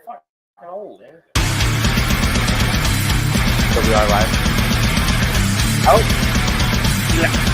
fucking old, man. So we are live. Oh, yeah.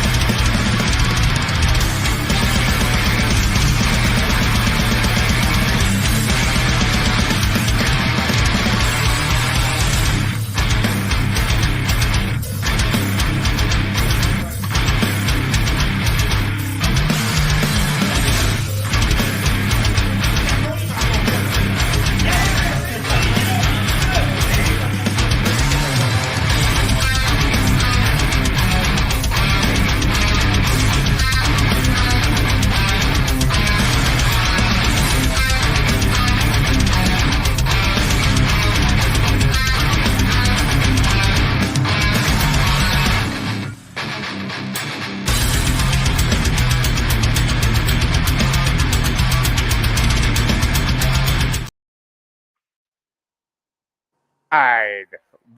Hi,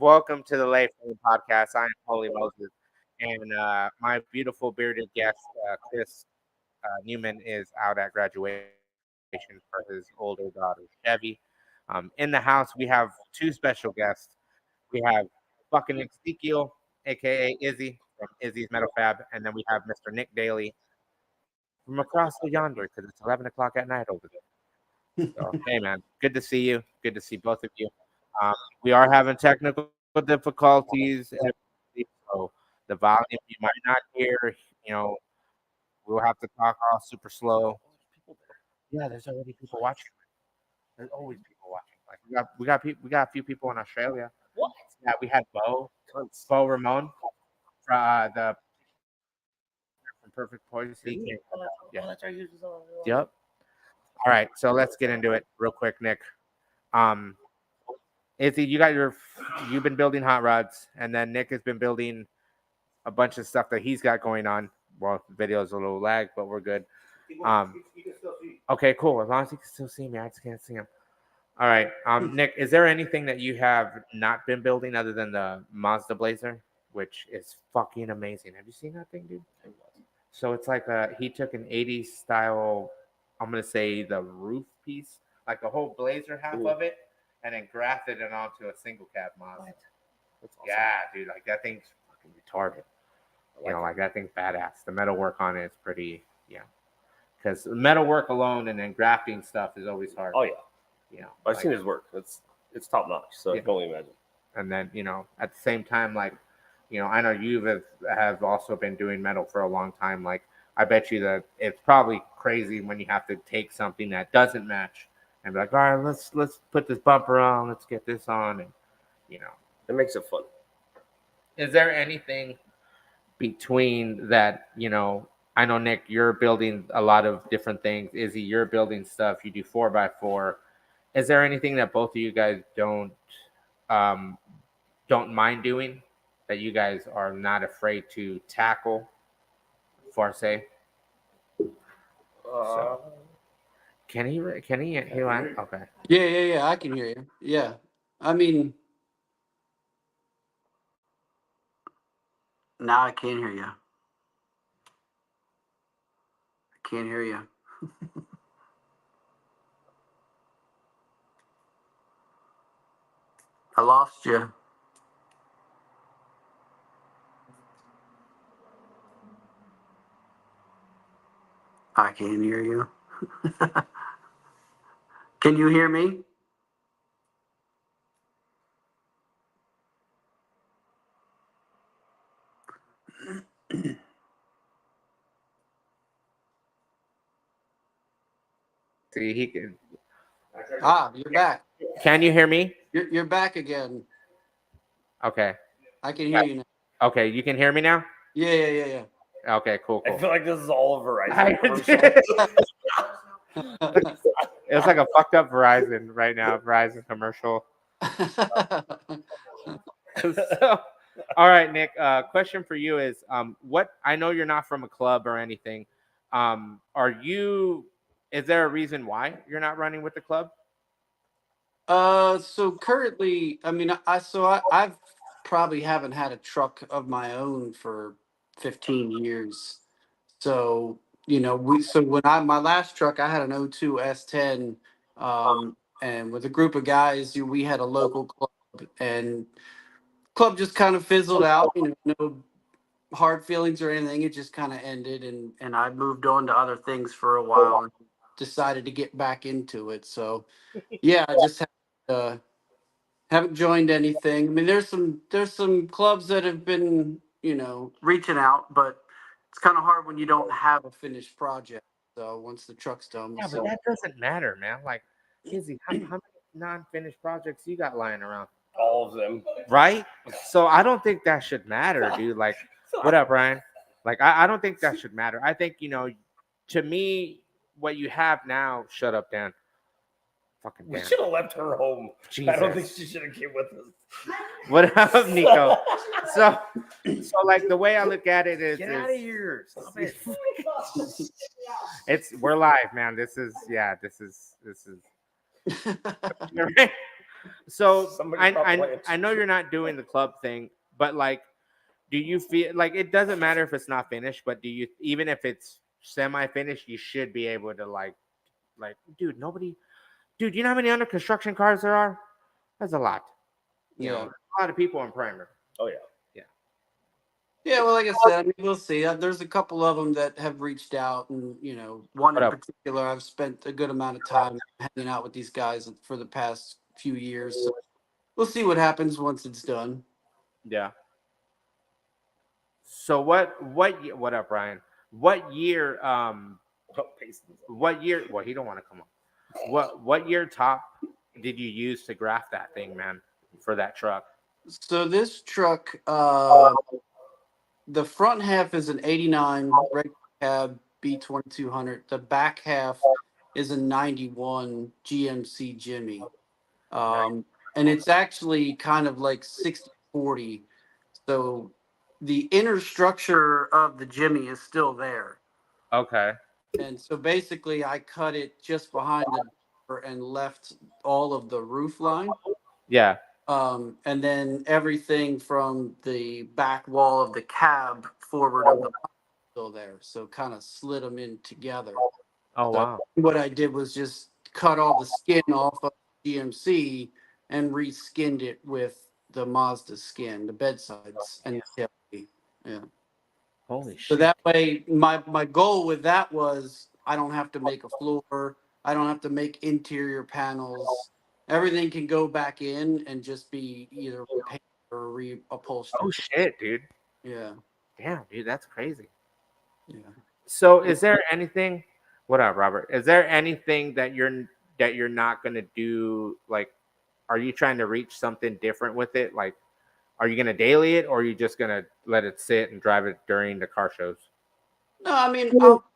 welcome to the Late Fame Podcast. I am Holy Moses, and my beautiful bearded guest, Chris Newman, is out at graduation for his older daughter, Chevy. In the house, we have two special guests. We have fucking Ezekiel, aka Izzy from Izzy's Metal Fab, and then we have Mr. Nick Daly from across the yonder because it's 11 o'clock at night over there. So, hey, man, good to see you. Good to see both of you. We are having technical difficulties, so the volume you might not hear. You know, we'll have to talk all super slow. Yeah, there's already people watching. There's always people watching. Like we got a few people in Australia. What? Yeah, we had Bo Ramon from the from Perfect Poison. Yeah. That's our users on. Yep. All right, so let's get into it real quick, Nick. Izzy, you've been building hot rods, and then Nick has been building a bunch of stuff that he's got going on. Well, the video's a little lag, but we're good. You can still see. Okay, cool. As long as you can still see me, I just can't see him. All right, Nick, is there anything that you have not been building other than the Mazda Blazer, which is fucking amazing? Have you seen that thing, dude? So it's like he took an 80s style, I'm gonna say the roof piece, like the whole Blazer half of it, and then grafted it onto a single cab Mazda. That's awesome. Yeah, dude, like that thing's fucking retarded. Like that thing's badass. The metal work on it is pretty, because metal work alone and then grafting stuff is always hard. Oh yeah. I've like, seen his work. It's top notch. So I can only imagine. And then at the same time, like, I know you have also been doing metal for a long time. Like, I bet you that it's probably crazy when you have to take something that doesn't match and be like, all right, let's put this bumper on, let's get this on, and it makes it fun. Is there anything between that? I know, Nick, you're building a lot of different things. Izzy, you're building stuff. You do 4x4. Is there anything that both of you guys don't mind doing, that you guys are not afraid to tackle, for say? Can he hear? Okay. Yeah, I can hear you. Yeah. I mean, now I can't hear you. I can't hear you. I lost you. I can't hear you. Can you hear me? See, he can. You're back. Can you hear me? You're back again. Okay. I can hear you now. Okay, you can hear me now? Yeah. Okay, cool. I feel like this is all a Verizon It's like a fucked up Verizon right now, Verizon commercial. So, all right, Nick, question for you is, what, I know you're not from a club or anything. Is there a reason why you're not running with the club? So currently, I mean, I've probably haven't had a truck of my own for 15 years. So, when my last truck, I had an 02 S10, and with a group of guys, we had a local club, and club just kind of fizzled out. No hard feelings or anything. It just kind of ended, and I moved on to other things for a while and decided to get back into it. So yeah, I just haven't joined anything. I mean, there's some clubs that have been reaching out, but it's kind of hard when you don't have a finished project. So once the truck's done, Yeah, but that doesn't matter, man. Like, Izzy, how many non-finished projects you got lying around? All of them. Right? So I don't think that should matter, dude. Like, what up, Ryan? Like, I don't think that should matter. I think, to me, what you have now, shut up, Dan. Fucking We Dan. should have left her home. Jesus. I don't think she should have came with us. What up, Nico? So like the way I look at it is, Get out of here. Stop it. we're live, man. This is. So Somebody stop playing. I know you're not doing the club thing, but like, do you feel like it doesn't matter if it's not finished, but even if it's semi-finished, you should be able to like, dude, you know how many under construction cars there are? That's a lot. You know, a lot of people in Primer. Oh yeah. Yeah, well, like I said, I mean, we'll see. There's a couple of them that have reached out, and one in particular, I've spent a good amount of time hanging out with these guys for the past few years. So we'll see what happens once it's done. Yeah. So what up, Ryan? What year? What year? Well, he don't want to come on. What year top did you use to graft that thing, man, for that truck? So this truck, the front half is an 89 regular cab B2200. The back half is a 91 GMC Jimmy. And it's actually kind of like 60-40. So the inner structure of the Jimmy is still there. Okay. And so basically I cut it just behind the door and left all of the roof line. Yeah. And then everything from the back wall of the cab forward of the still there. So kind of slid them in together. Oh, wow. What I did was just cut all the skin off of GMC and reskinned it with the Mazda skin, the bedsides, and the tailgate. Yeah. Holy shit. So that way, my goal with that was I don't have to make a floor. I don't have to make interior panels. Everything can go back in and just be either repainted or reupholstered. Oh shit, dude. Yeah. Damn, dude, that's crazy. Yeah. So, is there anything? What up, Robert? Is there anything that you're not gonna do? Like, are you trying to reach something different with it? Like, are you gonna daily it, or are you just gonna let it sit and drive it during the car shows? No, I mean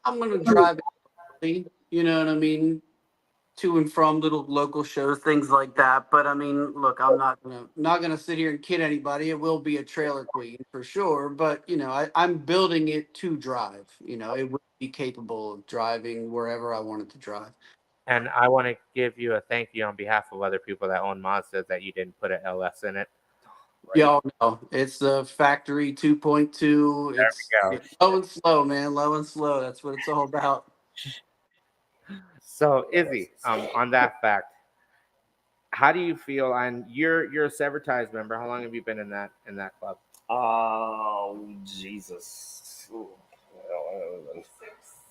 I'm gonna drive it. You know what I mean? To and from little local shows, things like that. But I mean, look, I'm not gonna sit here and kid anybody. It will be a trailer queen for sure. But I'm building it to drive. It will be capable of driving wherever I want it to drive. And I want to give you a thank you on behalf of other people that own Mazdas that you didn't put an LS in it. Right. Y'all know it's the factory 2.2. It's low and slow, man. Low and slow. That's what it's all about. So, Izzy, on that fact, how do you feel? And you're a Severtise member. How long have you been in that club? Oh, Jesus.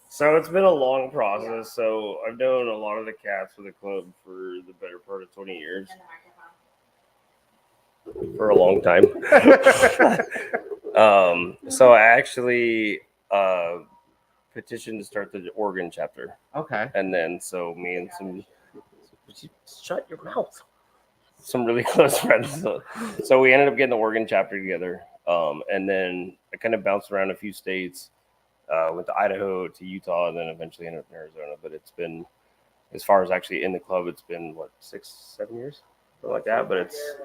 So it's been a long process. So I've known a lot of the cats for the club for the better part of 20 years. For a long time. So I actually petitioned to start the Oregon chapter. Okay. And then so me and shut your mouth. Some really close friends. So we ended up getting the Oregon chapter together. And then I kind of bounced around a few states. Went to Idaho, to Utah, and then eventually ended up in Arizona. But it's been, as far as actually in the club, it's been 6-7 years, something like that. But it's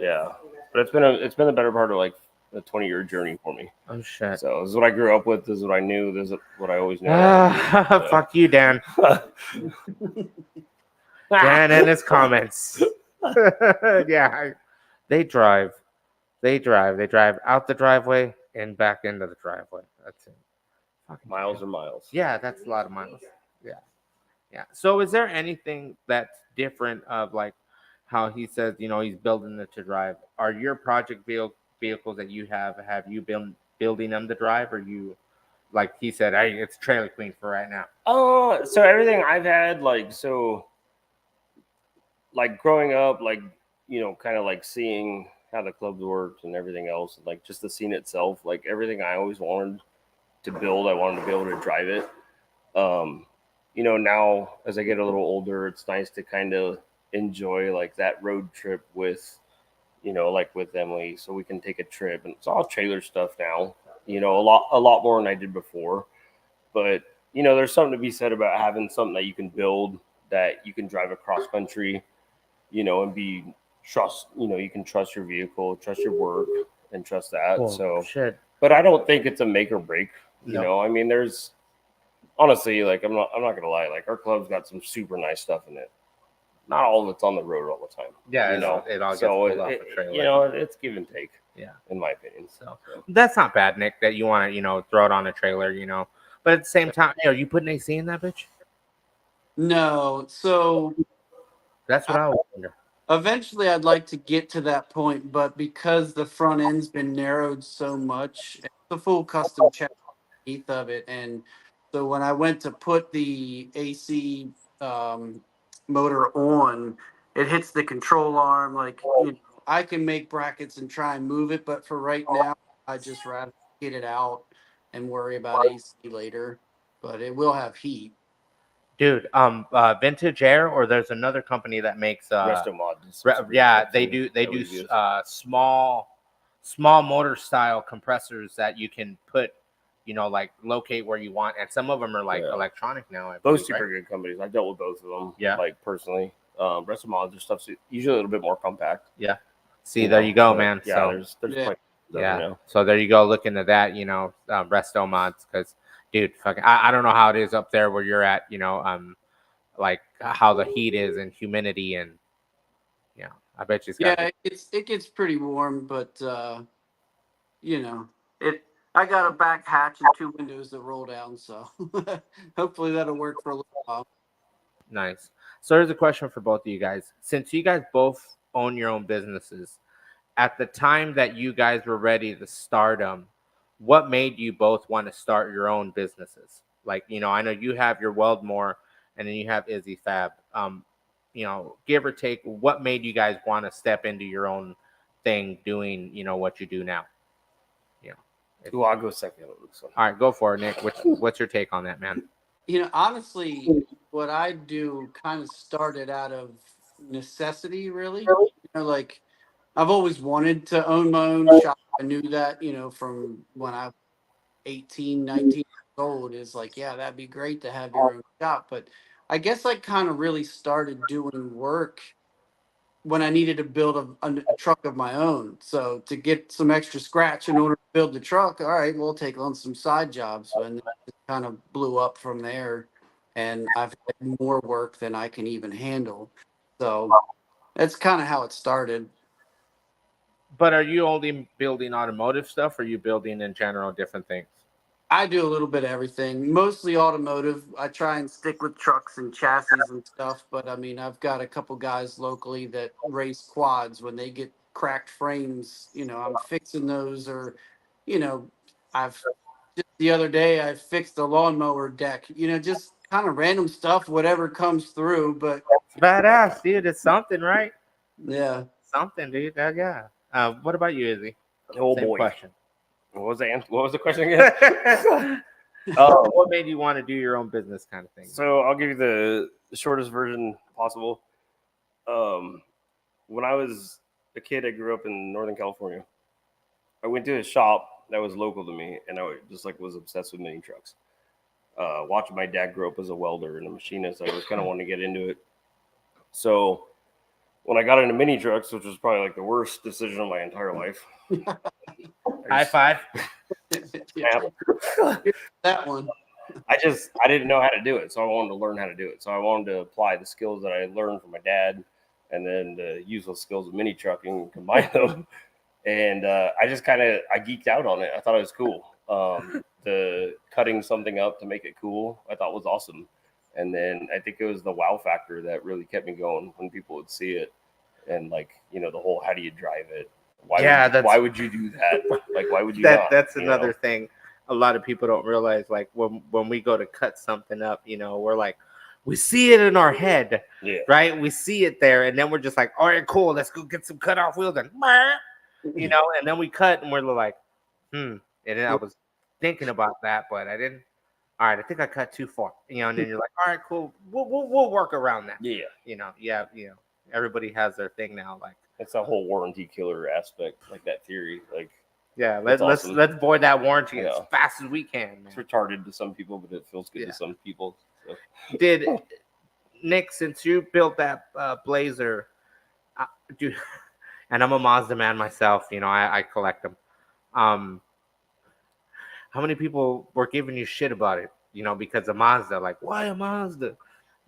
been the better part of like a 20-year journey for me. Oh shit! So this is what I grew up with. This is what I knew. This is what I always knew. Fuck you, Dan. Dan and his comments. Yeah, they drive out the driveway and back into the driveway. That's it. Fucking miles are miles. Yeah, that's a lot of miles. Yeah. So is there anything that's different of like how he says, he's building it to drive. Are your project vehicles that you have you been building them to drive, or you, like he said, hey, it's Trailer Queen for right now? So everything I've had, like growing up, kind of like seeing how the clubs worked and everything else, like just the scene itself, like everything I always wanted to build, I wanted to be able to drive it. Now as I get a little older, it's nice to kind of enjoy like that road trip with, like with Emily, so we can take a trip, and it's all trailer stuff now. A lot more than I did before, but there's something to be said about having something that you can build that you can drive across country, and be trust. You can trust your vehicle, trust your work, and trust that. Well, So, shit. but I don't think it's a make or break. No. I mean, there's honestly, like I'm not gonna lie, like our club's got some super nice stuff in it. Not all of it's on the road all the time. Yeah, it all gets pulled off a trailer. It's give and take. Yeah, in my opinion. So that's not bad, Nick. That you want to throw it on a trailer, But at the same time, you putting AC in that bitch? No, so That's what I wonder. eventually I'd like to get to that point, but because the front end's been narrowed so much, it's a full custom chassis underneath of it, and so when I went to put the AC motor on, it hits the control arm. Like I can make brackets and try and move it, but for right now, I just rather get it out and worry about AC later. But it will have heat. Dude, Vintage Air, or there's another company that makes Resto Mod. they do small motor style compressors that you can put, like locate where you want, and some of them are like electronic now. Those super good companies. I've dealt with both of them. Yeah, like personally, Resto Mod, their stuff's usually a little bit more compact. Yeah. See, there you go, man. Yeah, so there's plenty. Yeah. So there you go. Look into that, Resto Mods, because dude, fucking, I don't know how it is up there where you're at, like how the heat is and humidity, and I bet you. It gets pretty warm, but I got a back hatch and 2 windows that roll down, so hopefully that'll work for a little while. Nice. So here's a question for both of you guys. Since you guys both own your own businesses, at the time that you guys were ready to start them, what made you both want to start your own businesses? Like, I know you have your Weldmore, and then you have Izzy Fab. Give or take, what made you guys want to step into your own thing, doing, what you do now? Well, I'll go second. All right, go for it, Nick. What's your take on that, man? Honestly, what I do kind of started out of necessity, really. Like I've always wanted to own my own shop. I knew that, from when I was 18, 19 years old, is like, yeah, that'd be great to have your own shop. But I guess I kind of really started doing work when I needed to build a truck of my own. So to get some extra scratch in order to build the truck, all right, we'll take on some side jobs. And it kind of blew up from there. And I've had more work than I can even handle. So that's kind of how it started. But are you only building automotive stuff, or are you building in general different things? I do a little bit of everything, mostly automotive. I try and stick with trucks and chassis and stuff, but I mean, I've got a couple guys locally that race quads. When they get cracked frames, I'm fixing those, or, I've just the other day I fixed the lawnmower deck, just kind of random stuff, whatever comes through. But it's badass, dude. It's something, right? Yeah. Something, dude. Yeah. What about you, Izzy? Oh, Same boy. question. What was the question again? What made you want to do your own business, kind of thing? So I'll give you the shortest version possible. When I was a kid, I grew up in Northern California. I went to a shop that was local to me, and I just was obsessed with mini trucks. Watching my dad grow up as a welder and a machinist, I was kind of wanting to get into it. So when I got into mini trucks, which was probably like the worst decision of my entire life. High five. That one. I didn't know how to do it, so I wanted to learn how to do it. So I wanted to apply the skills that I learned from my dad, and then to use those skills of mini trucking and combine them. And I geeked out on it. I thought it was cool. The cutting something up to make it cool, I thought was awesome. And then I think it was the wow factor that really kept me going when people would see it. and like the whole how do you drive it? Why why would you do that? Like why would you not? That's another thing a lot of people don't realize. Like when we go to cut something up, we're like, we see it in our head, right? We see it there, and then we're just like, all right, cool, let's go get some cut off wheels and and then we cut and we're like, and then I was thinking about that, but I didn't. All right, I think I cut too far, and then you're like, all right, cool, we'll work around that. Everybody has their thing now. Like it's a whole warranty killer aspect, like that theory. Like let's void that warranty as fast as we can. Man. It's retarded to some people, but it feels good to some people. So. Did Nick, since you built that Blazer, dude, and I'm a Mazda man myself, I collect them. How many people were giving you shit about it? Because of Mazda, like why a Mazda?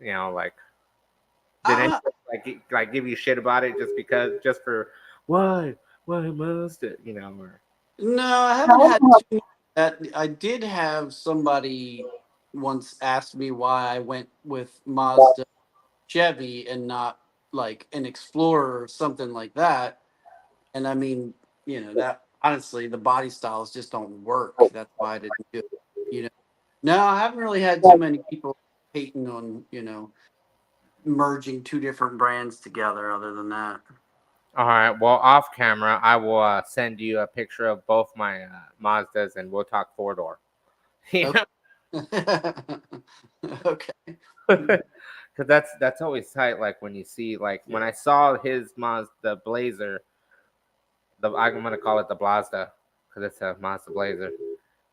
Like did anyone like give you shit about it just for why Mazda? Or no, I haven't had too many of that. I did have somebody once asked me why I went with Mazda Chevy and not like an Explorer or something like that. And I mean, that honestly, the body styles just don't work. That's why I didn't do it. No, I haven't really had too many people hating on, merging two different brands together other than that. All right. Well, off camera, I will send you a picture of both my Mazdas, and we'll talk four-door. Okay. Because that's always tight. Like when you see, like when I saw his Mazda Blazer, I'm gonna call it the Blazda because it's a Mazda Blazer.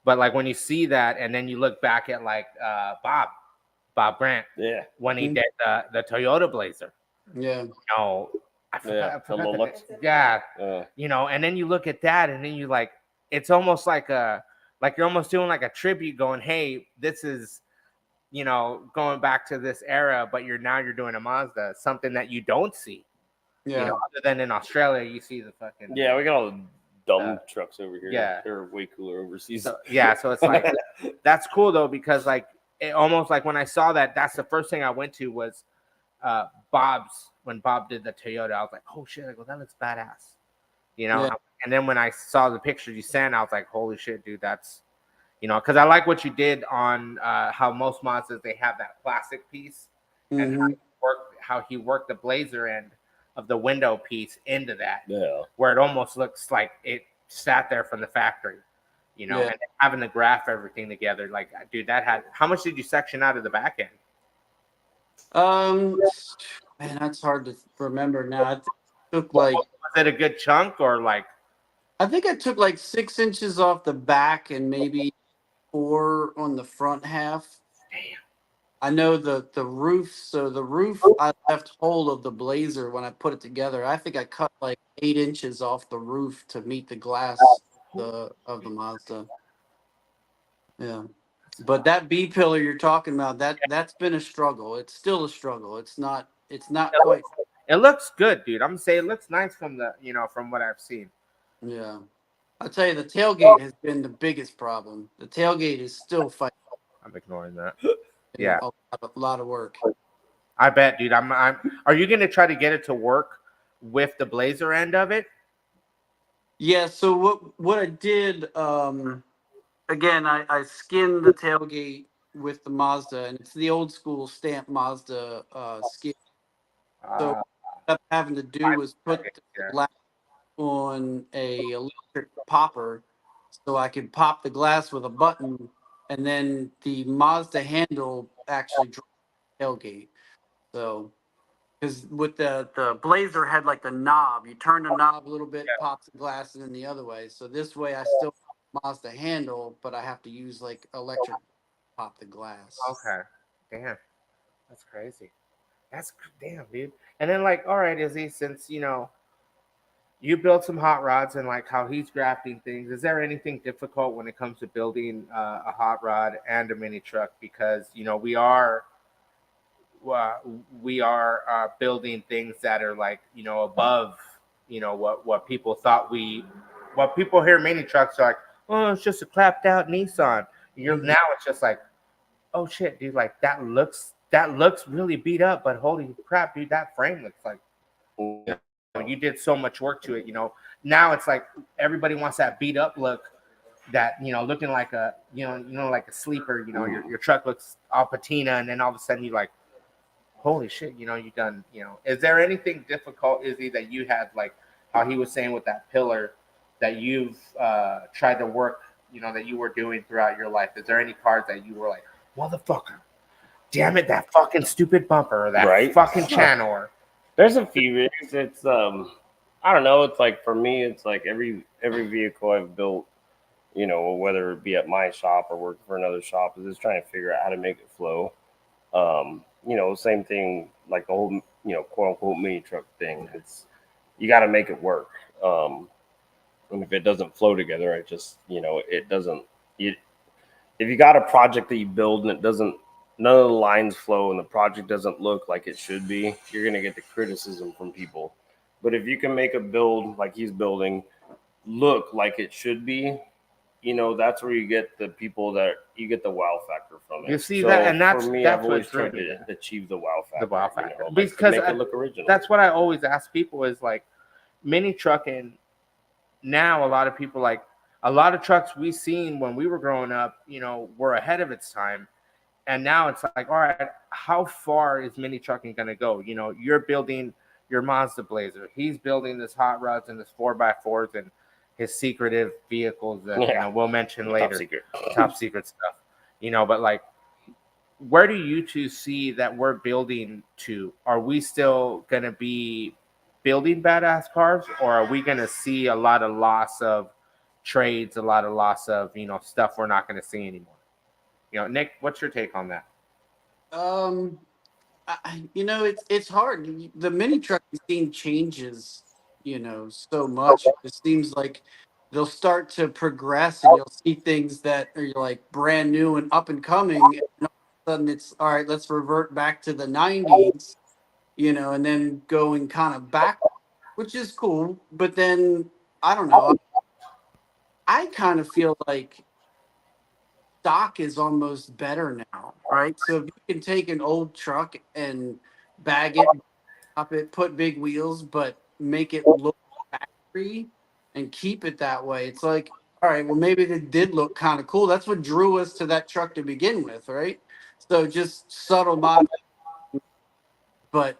But like when you see that, and then you look back at like Bob Grant, when he did the Toyota Blazer, I forgot and then you look at that, and then you like, it's almost like you're almost doing like a tribute, going, hey, this is going back to this era, but you're doing a Mazda, something that you don't see. Other than in Australia, you see the fucking we got all the dumb trucks over here. They're way cooler overseas. So it's like that's cool though, because like it almost like when I saw that, that's the first thing I went to was Bob's. When Bob did the Toyota, I was like, oh shit, I go, that looks badass, And then when I saw the pictures you sent, I was like, holy shit, dude, that's because I like what you did on how most Mazdas they have that plastic piece, and how he worked the Blazer end of the window piece into that, where it almost looks like it sat there from the factory, and having to graph everything together. Like, dude, how much did you section out of the back end? Man, that's hard to remember now. I think it took like. Was it a good chunk or like? I think I took like 6 inches off the back and maybe 4 on the front half. Damn. I know the roof. So the roof, I left whole of the Blazer when I put it together. I think I cut like 8 inches off the roof to meet the glass of the Mazda. Yeah, but that B pillar you're talking about, that's been a struggle. It's still a struggle. It's not quite. It looks good, dude. I'm gonna say it looks nice from from what I've seen. Yeah, I'll tell you, the tailgate has been the biggest problem. The tailgate is still fighting. I'm ignoring that. Yeah, a lot of work. I bet, dude. Are you gonna try to get it to work with the Blazer end of it? Yeah. So what I did, again, I skinned the tailgate with the Mazda, and it's the old school stamp Mazda skin. So what I ended up having to do was put the glass on a electric popper, so I could pop the glass with a button, and then the Mazda handle actually dropped the tailgate. So, because with the Blazer had like the knob, you turn the knob a little bit, pops the glass, and then the other way. So this way, I still have Mazda handle, but I have to use like electric pop the glass. Okay, damn, that's crazy. That's damn, dude. And then like, all right, Izzy, since you built some hot rods and like how he's grafting things, is there anything difficult when it comes to building a hot rod and a mini truck? Because we are building things that are like above what people thought what people hear mini trucks are like, oh, it's just a clapped out Nissan. Now it's just like, oh shit, dude, like that looks really beat up, but holy crap, dude, that frame looks like you did so much work to it. Now it's like everybody wants that beat up look, that looking like a like a sleeper. Your truck looks all patina, and then all of a sudden you're like, holy shit, you done. Is there anything difficult, Izzy, that you had, like how he was saying with that pillar, that you've tried to work, that you were doing throughout your life? Is there any cars that you were like, motherfucker, damn it, that fucking stupid bumper, or that fucking channel? Or there's a few. It's I don't know. It's like, for me, it's like every vehicle I've built, whether it be at my shop or working for another shop, is just trying to figure out how to make it flow. Same thing, like the whole, quote unquote mini truck thing. It's, you got to make it work. And if it doesn't flow together, it just, it doesn't. If you got a project that you build and it doesn't, none of the lines flow and the project doesn't look like it should be, you're going to get the criticism from people. But if you can make a build like he's building look like it should be, that's where you get the people, that you get the wow factor from it. You see that, and that's for me. that's I've always what's tried really to achieve the wow factor. the wow factor, like, because to make it look original. That's what I always ask people, is like, mini trucking. Now a lot of people, like a lot of trucks we seen when we were growing up, were ahead of its time. And now it's like, all right, how far is mini trucking going to go? You're building your Mazda Blazer. He's building this hot rods and this 4x4s and his secretive vehicles that we'll mention later. Top secret stuff. But like, where do you two see that we're building to? Are we still going to be building badass cars, or are we going to see a lot of loss of trades, a lot of loss of, stuff we're not going to see anymore? Nick, what's your take on that? It's hard. The mini truck scene changes, so much. It seems like they'll start to progress, and you'll see things that are like brand new and up and coming. And all of a sudden, it's all right. Let's revert back to the '90s, and then going kind of back, which is cool. But then I don't know. I kind of feel like stock is almost better now, right? So if you can take an old truck and bag it, pop it, put big wheels, but make it look factory and keep it that way, it's like, all right, well, maybe it did look kind of cool. That's what drew us to that truck to begin with, right? So just subtle modification, but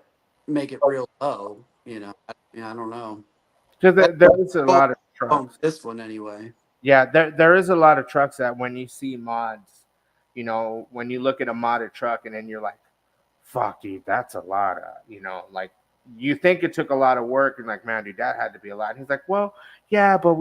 make it real low, I don't know. Because there is a lot of trucks. This one anyway. Yeah, there is a lot of trucks that when you see mods, when you look at a modded truck and then you're like, fuck, dude, that's a lot of, like, you think it took a lot of work and like, man, dude, that had to be a lot. And he's like, well, yeah, but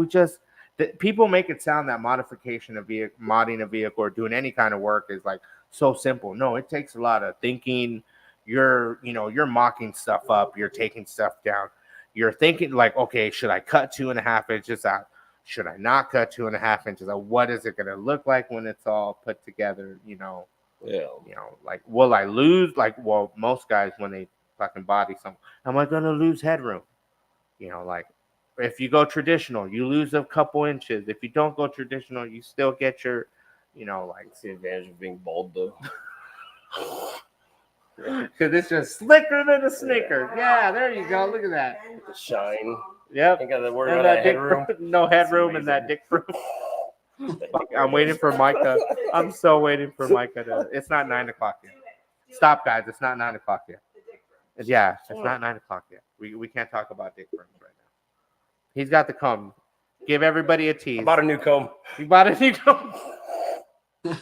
people make it sound that modification of modding a vehicle or doing any kind of work is like so simple. No, it takes a lot of thinking. You're mocking stuff up. You're taking stuff down. You're thinking like, okay, should I cut 2.5 inches out? Should I not cut 2.5 inches out? What is it going to look like when it's all put together? Like, will I lose? Like, well, most guys, when they fucking body something, am I going to lose headroom? Like, if you go traditional, you lose a couple inches. If you don't go traditional, you still get your, like, it's the advantage of being bald, though. Because it's just slicker than a Snicker. Yeah, there you go. Look at that. The shine. Yep. Ain't got to worry And about that that dick headroom. no headroom in that dick room. I'm waiting for Micah. I'm so waiting for Micah to. It's not 9 o'clock yet. Stop, guys. It's not 9 o'clock yet. Yeah, it's not 9 o'clock yet. We can't talk about dick rooms right now. He's got the comb. Give everybody a tease. I bought a new comb. You bought a new comb? It's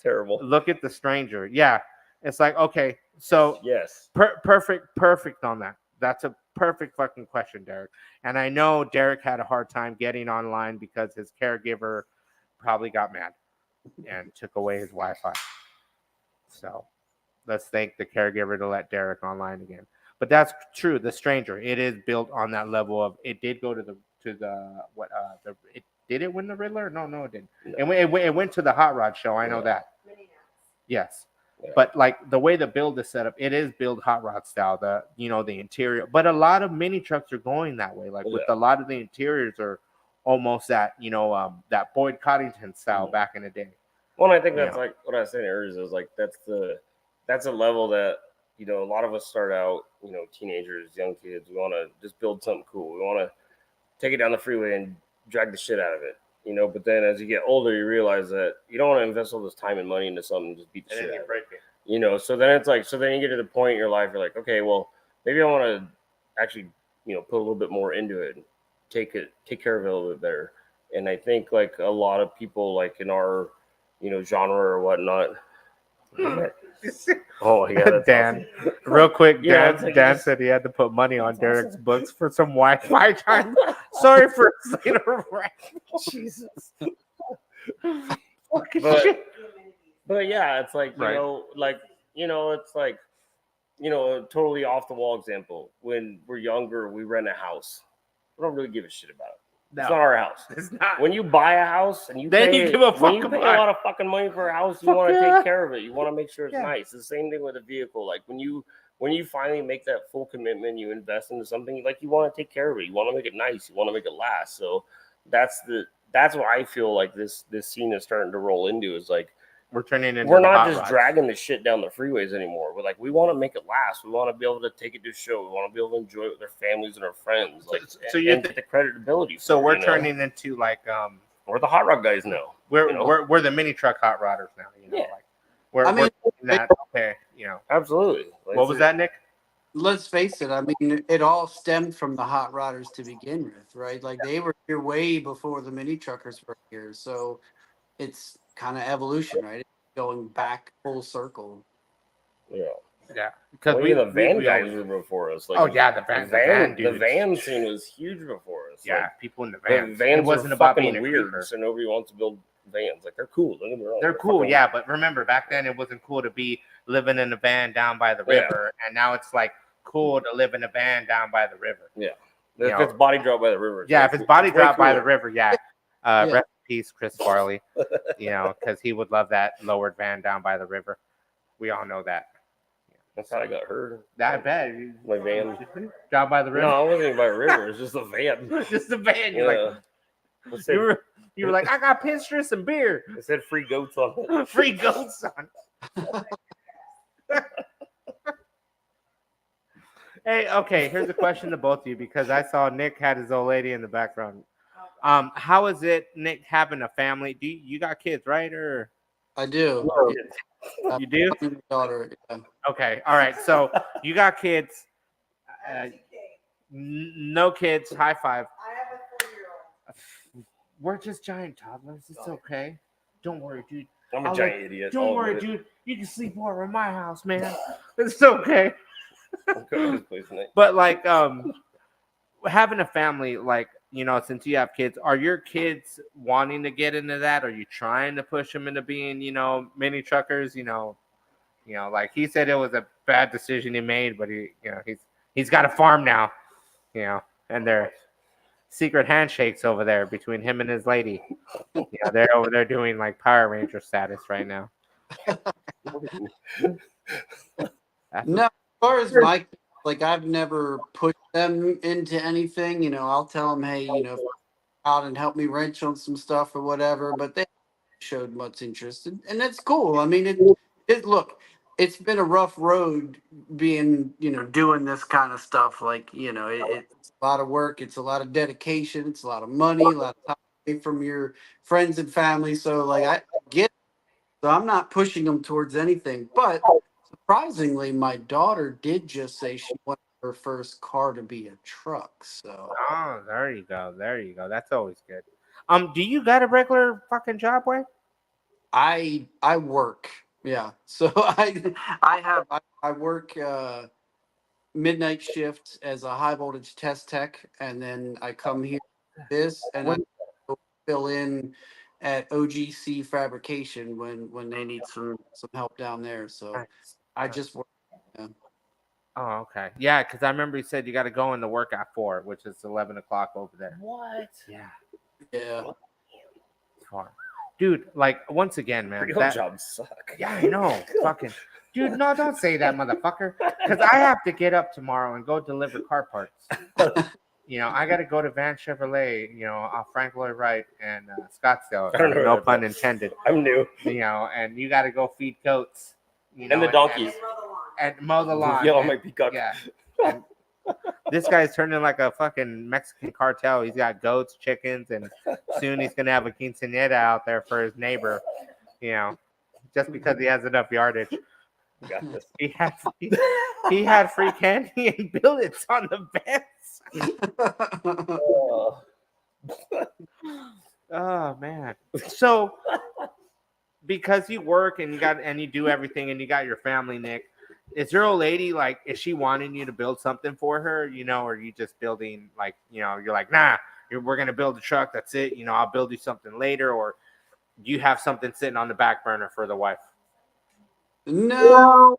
terrible. Look at the stranger. Yeah. It's like, okay, so yes, perfect on that. That's a perfect fucking question, Derek. And I know Derek had a hard time getting online because his caregiver probably got mad and took away his Wi-Fi. So let's thank the caregiver to let Derek online again. But that's true. The stranger, it is built on that level of. It did go to the did it win the Riddler? No, it didn't. No. It went to the Hot Rod show. I know that. Yes. Yeah. But like the way the build is set up, it is build hot rod style, the interior. But a lot of mini trucks are going that way. Like with a lot of the interiors are almost that, that Boyd Coddington style back in the day. Well, I think that's like what I was saying earlier is like that's a level that you know, a lot of us start out, you know, teenagers, young kids. We want to just build something cool. We want to take it down the freeway and drag the shit out of it, you know. But then as you get older, you realize that you don't want to invest all this time and money into something and just beat the And shit then out you of it. break it. You know, so then it's like, so then you get to the point in your life, you're like, okay, well, maybe I want to actually, you know, put a little bit more into it, and take care of it a little bit better. And I think like a lot of people, like in our, you know, genre or whatnot. Oh yeah, that's Dan, awesome. real quick, Yeah, Dan, it's like Dan just- said he had to put money on That's Derek's awesome. books for some Wi-Fi time. Sorry for saying a rant. Jesus. Fucking But- shit. But yeah, it's like, Right. you know, it's like, you know, a totally off the wall example. When we're younger, we rent a house. We don't really give a shit about it. It's not No, our house. it's not. When you buy a house and you Then pay, you give a when you fuck pay about a it. lot of fucking money for a house, you Fuck want to yeah. take care of it. You want to make sure it's Yeah. nice. The same thing with a vehicle. Like when you finally make that full commitment, you invest into something, like you want to take care of it. You want to make it nice. You want to make it last. So that's what I feel like this scene is starting to roll into, is like, We're turning into we're the not hot just rods. dragging the shit down the freeways anymore. We're like, we want to make it last. We want to be able to take it to a show. We want to be able to enjoy it with our families and our friends. Like, So you and get the creditability. So for it, we're you know? turning into like We're the hot rod guys now. we're You know? we're the mini truck hot rodders now. You know, Yeah. like we're I mean, doing that. Okay, you know. Absolutely. Like, What was that, Nick? let's face it. I mean, it all stemmed from the hot rodders to begin with, right? Like they were here way before the mini truckers were here. So it's kind of evolution, right? It's going back full circle. Yeah. Yeah, because Well, we even the van we guys always- were before us. Like, Oh yeah, the van the dudes. van scene was huge before us. Yeah, Like, people in the the vans. vans It wasn't are about fucking being a weird, creeper. so nobody wants to build vans. Like, they're cool. Don't get me wrong. They're cool, fucking- yeah, but remember back then it wasn't cool to be living in a van down by the Yeah. river, and now it's like cool to live in a van down by the river. If you know. it's body drop by the river. Yeah, if it's body way drop by the cooler. river, yeah. Yeah. Rest in peace, Chris Farley. You know, because he would love that lowered van down by the river. We all know that. That's how I got hurt. I bet. My van. Down by the river. No, I wasn't even by a river. It's just a van. Just the van. You're Yeah. like, It said, you were like, I got Pinterest and beer. it said free goats on it. Free goats on. Hey, okay. Here's a question to both of you because I saw Nick had his old lady in the background. How is it, Nick, having a family? Do you got kids, right? Or I do. you do? My daughter. Yeah. Okay. All right. So you got kids. No kids. High five. I have a 4-year-old. We're just giant toddlers. It's okay. Don't worry, dude. I'm a I'll giant idiot. Don't I'll worry, admit it. dude. You can sleep over at my house, man. It's okay. I'm going to this place tonight. But like having a family, like, you know, since you have kids, are your kids wanting to get into that? Are you trying to push them into being, you know, mini truckers? You know, like he said it was a bad decision he made, but he's got a farm now, you know, and they're secret handshakes over there between him and his lady. Yeah, they're over there doing like Power Ranger status right now. No, as far as my kids, like I've never pushed them into anything. You know, I'll tell them, hey, you know, out and help me wrench on some stuff or whatever. But they showed much interest, and that's cool. I mean, look, it's been a rough road being, you know, doing this kind of stuff. Like, you know, it's a lot of work, it's a lot of dedication, it's a lot of money, a lot of time away from your friends and family. So, like, I get it. So I'm not pushing them towards anything, but surprisingly, my daughter did just say she wanted her first car to be a truck. So Oh, there you go. There you go. That's always good. Do you got a regular fucking job, way? I work. Yeah. So I work midnight shift as a high voltage test tech, and then I come here for this and I go fill in at OGC Fabrication when they need some help down there. So I just work. Oh, okay. Yeah, because I remember you said you got to go into work at 4, which is 11 o'clock over there. What? Yeah, Yeah. it's far. Dude, like, once again, man. Real jobs suck. Yeah, I know. Fucking. Dude, no, don't say that, motherfucker. Because I have to get up tomorrow and go deliver car parts. You know, I got to go to Van Chevrolet, you know, off Frank Lloyd Wright and Scottsdale. I don't know No that, pun but- intended. I'm new. You know, and you got to go feed goats. You know, And the donkeys. Mow the lawn. and mow the lawn. Yellow and- my peacock. Yeah. And this guy's turning like a fucking Mexican cartel. He's got goats, chickens, and soon he's gonna have a quinceañera out there for his neighbor. You know, just because he has enough yardage. Got this. He had free candy and billets on the bench. Oh man. So because you work and you do everything and you got your family, Nick, is your old lady like, is she wanting you to build something for her, you know, or are you just building like, you know, you're like, nah, we're gonna build a truck, that's it, you know, I'll build you something later, or do you have something sitting on the back burner for the wife? No,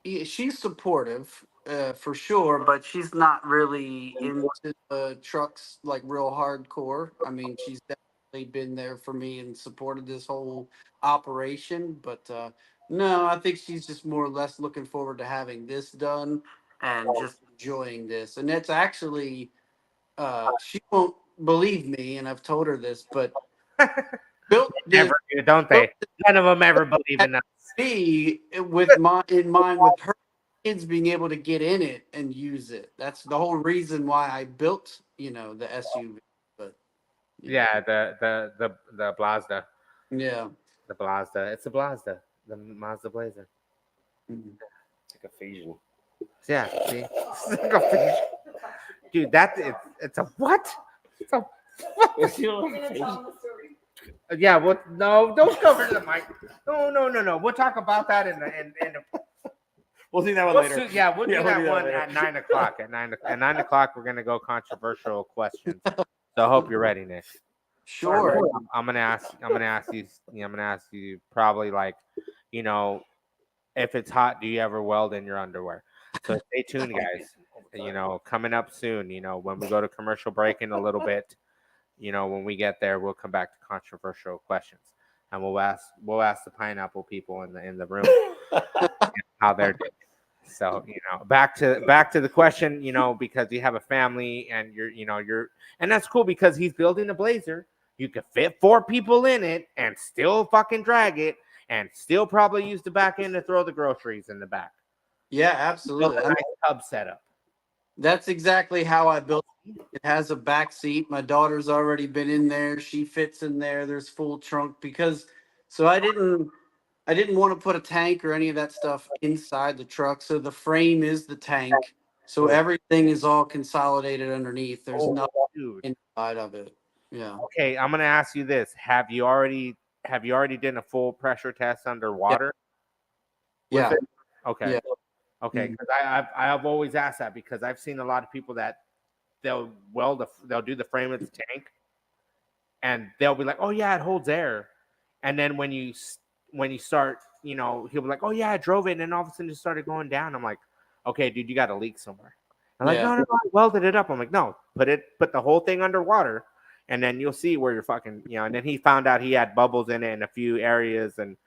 she's supportive for sure, but she's not really into the trucks like real hardcore. I mean, she's definitely been there for me and supported this whole operation, but no, I think she's just more or less looking forward to having this done and just enjoying this. And it's actually, she won't believe me, and I've told her this, but built this. Never do, don't they? None of them ever believe in us. Me with my in mind with her kids being able to get in it and use it. That's the whole reason why I built, you know, the SUV. But Yeah, the Blazda. yeah. The Blazda. It's a Blazda. The Mazda Blazer. Mhm. It's like a Phasian. Yeah, see? It's like a fish. Dude, it's a what? It's a yeah, what? No, don't cover the mic. No. We'll talk about that in the We'll see that one we'll later. yeah, we'll do Yeah, that we'll do that one later. at 9 o'clock. At 9 o'clock, we're gonna go controversial questions. So I hope you're ready, Nick. Sure. I'm gonna ask you probably like, you know, if it's hot, do you ever weld in your underwear? So stay tuned, guys. You know, coming up soon, you know, when we go to commercial break in a little bit, you know, when we get there, we'll come back to controversial questions. And we'll ask the pineapple people in the room how they're doing. So, you know, back to the question, you know, because you have a family and and that's cool because he's building a Blazer. You could fit 4 people in it and still fucking drag it and still probably use the back end to throw the groceries in the back. Yeah, Built absolutely. a I mean, nice hub setup. that's exactly how I built it. It has a back seat. My daughter's already been in there. She fits in there. There's full trunk because so I didn't want to put a tank or any of that stuff inside the truck. So the frame is the tank. So everything is all consolidated underneath. There's nothing Dude. inside of it. Yeah. Okay, I'm gonna ask you this: Have you already done a full pressure test underwater? with Yeah. it? Okay. Yeah. Okay. Mhm. Because I've always asked that because I've seen a lot of people that they'll do the frame of the tank, and they'll be like, "Oh yeah, it holds air," and then when you start, you know, he'll be like, "Oh yeah, I drove it," and then all of a sudden it started going down. I'm like, "Okay, dude, you got a leak somewhere." I'm like, Yeah. "No, I welded it up." I'm like, "No, put the whole thing underwater, and then you'll see where you're fucking, you know." And then he found out he had bubbles in it in a few areas, and